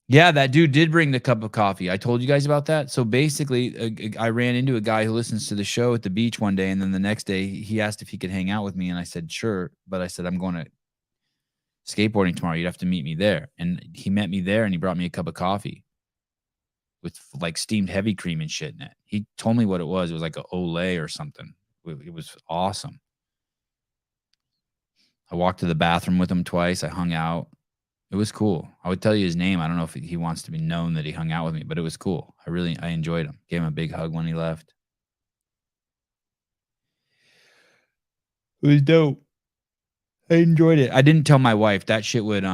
Yeah, that dude did bring the cup of coffee. I told you guys about that. So basically, I ran into a guy who listens to the show at the beach one day, and then the next day he asked if he could hang out with me, and I said sure, but I said I'm going to skateboarding tomorrow. You'd have to meet me there, and he met me there, and he brought me a cup of coffee with like steamed heavy cream and shit in it. He told me what it was. It was like an Olay or something. It was awesome. I walked to the bathroom with him twice. I hung out. It was cool. I would tell you his name. I don't know if he wants to be known that he hung out with me, but it was cool. I enjoyed him. Gave him a big hug when he left. It was dope. I enjoyed it. I didn't tell my wife. That shit would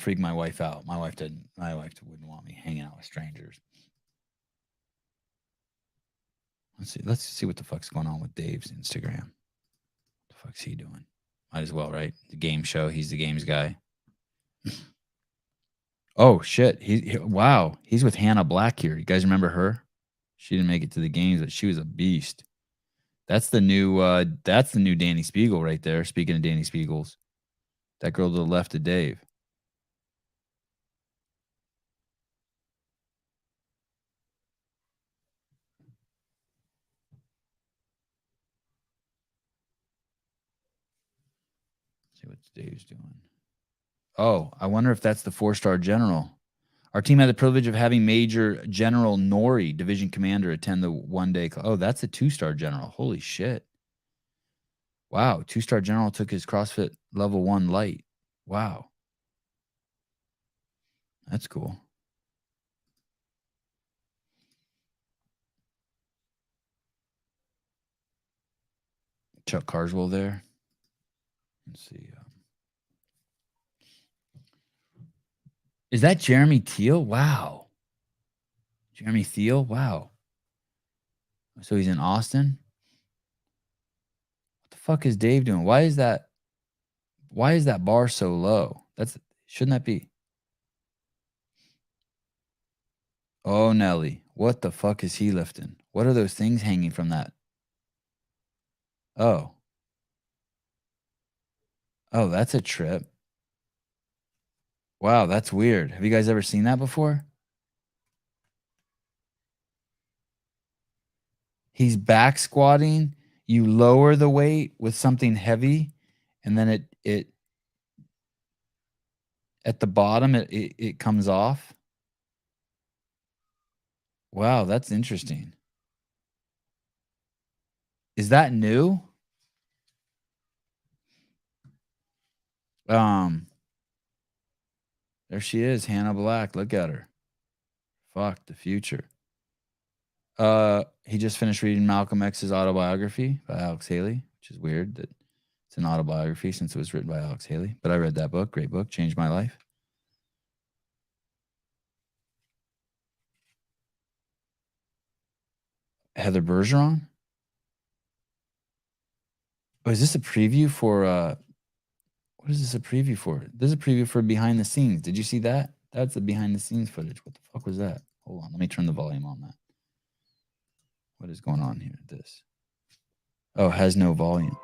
freak my wife out. My wife wouldn't want me hanging out with strangers. Let's see what the fuck's going on with Dave's Instagram. What the fuck's he doing? Might as well, right? The game show. He's the games guy. Oh shit! Wow. He's with Hannah Black here. You guys remember her? She didn't make it to the games, but she was a beast. That's the new Danny Spiegel right there. Speaking of Danny Spiegels, that girl to the left of Dave. See what Dave's doing. Oh, I wonder if that's the 4-star general. Our team had the privilege of having Major General Nori, division commander, attend the one-day. Oh, that's a 2-star general. Holy shit. Wow. 2-star general took his CrossFit level 1 light. Wow. That's cool. Chuck Carswell there. Let's see. Is that Jeremy Thiel? Wow. Jeremy Thiel? Wow. So he's in Austin? What the fuck is Dave doing? Why is that bar so low? Shouldn't that be? Oh, Nelly. What the fuck is he lifting? What are those things hanging from that? Oh. Oh, that's a trip. Wow, that's weird. Have you guys ever seen that before? He's back squatting. You lower the weight with something heavy, and then it at the bottom it comes off. Wow, that's interesting. Is that new? There she is, Hannah Black. Look at her. Fuck the future. He just finished reading Malcolm X's autobiography by Alex Haley, which is weird that it's an autobiography since it was written by Alex Haley. But I read that book. Great book. Changed my life. Heather Bergeron? Oh, is this a preview for what is this a preview for? This is a preview for behind the scenes. Did you see that? That's the behind the scenes footage. What the fuck was that? Hold on, let me turn the volume on that. What is going on here? This. Oh, has no volume.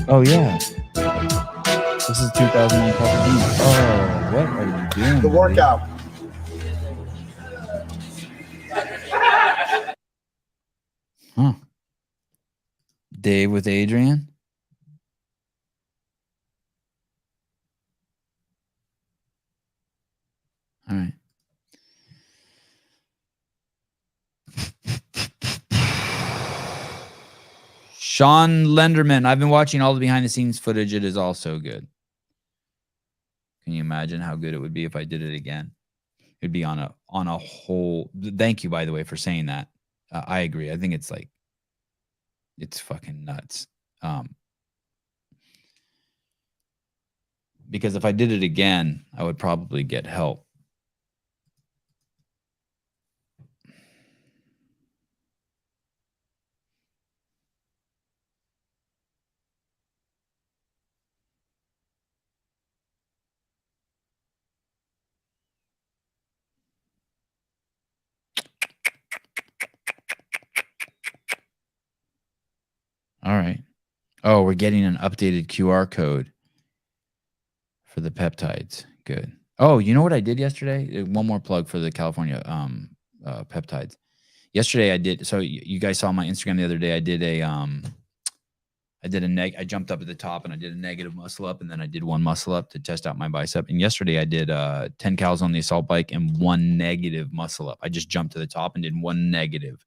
Oh yeah. This is 2009 Postpartum. Oh, what are you doing? The workout. Huh. Dave with Adrian. All right. Sean Lenderman, I've been watching all the behind the scenes footage. It is all so good. Can you imagine how good it would be if I did it again? It'd be on a whole. Thank you, by the way, for saying that. I agree. I think it's like, it's fucking nuts. Because if I did it again, I would probably get help. All right. Oh, we're getting an updated QR code for the peptides. Good. Oh, you know what I did yesterday? One more plug for the California peptides. Yesterday I did. So you guys saw my Instagram the other day. I did I jumped up at the top and I did a negative muscle up, and then I did one muscle up to test out my bicep. And yesterday I did 10 cals on the assault bike and one negative muscle up. I just jumped to the top and did one negative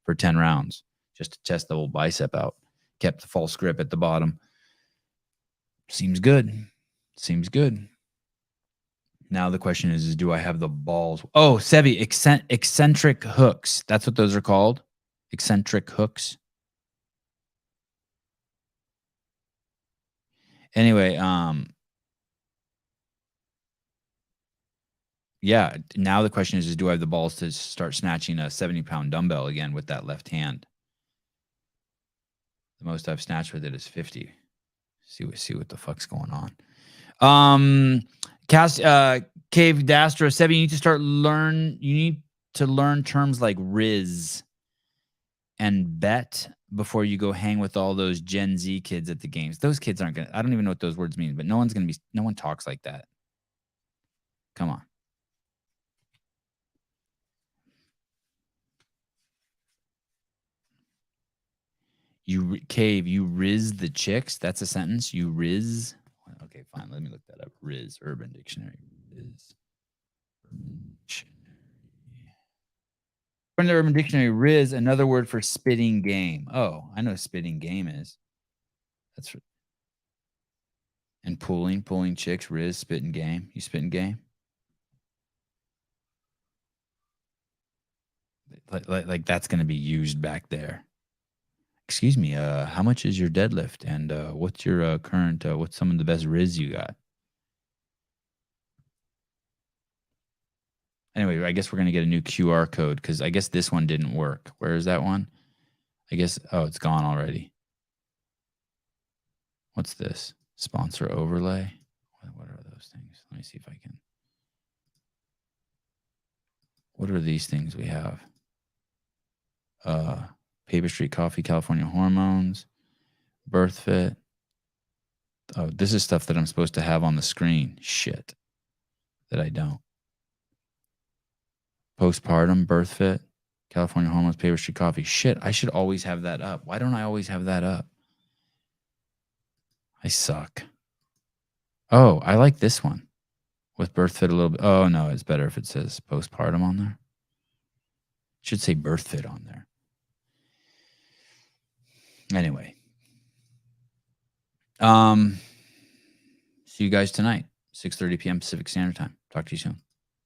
for 10 rounds just to test the whole bicep out. Kept the false grip at the bottom. Seems good. Seems good. Now the question is do I have the balls? Oh, Sevi, eccentric hooks. That's what those are called. Eccentric hooks. Anyway, yeah, now the question is do I have the balls to start snatching a 70-pound dumbbell again with that left hand? The most I've snatched with it is 50. See what the fuck's going on. Cave Dastro, Sebi, you need to learn terms like Riz and bet before you go hang with all those Gen Z kids at the games. Those kids aren't gonna, I don't even know what those words mean, but no one talks like that. Come on. Cave, you riz the chicks? That's a sentence? You riz? Okay, fine. Let me look that up. Riz, Urban Dictionary. Riz. From the Urban Dictionary, riz, another word for spitting game. Oh, I know what spitting game is. That's for, and pulling chicks, riz, spitting game. You spitting game? Like that's going to be used back there. Excuse me, how much is your deadlift? And what's your current, what's some of the best riz you got? Anyway, I guess we're going to get a new QR code because I guess this one didn't work. Where is that one? I guess, oh, it's gone already. What's this? Sponsor overlay? What are those things? Let me see if I can. What are these things we have? Paper Street Coffee, California Hormones, BIRTHFIT. Oh, this is stuff that I'm supposed to have on the screen. Shit. That I don't. Postpartum, BIRTHFIT, California Hormones, Paper Street Coffee. Shit, I should always have that up. Why don't I always have that up? I suck. Oh, I like this one. With BIRTHFIT a little bit. Oh, no, it's better if it says postpartum on there. It should say BIRTHFIT on there. Anyway. See you guys tonight, 6:30 p.m. Pacific Standard Time. Talk to you soon.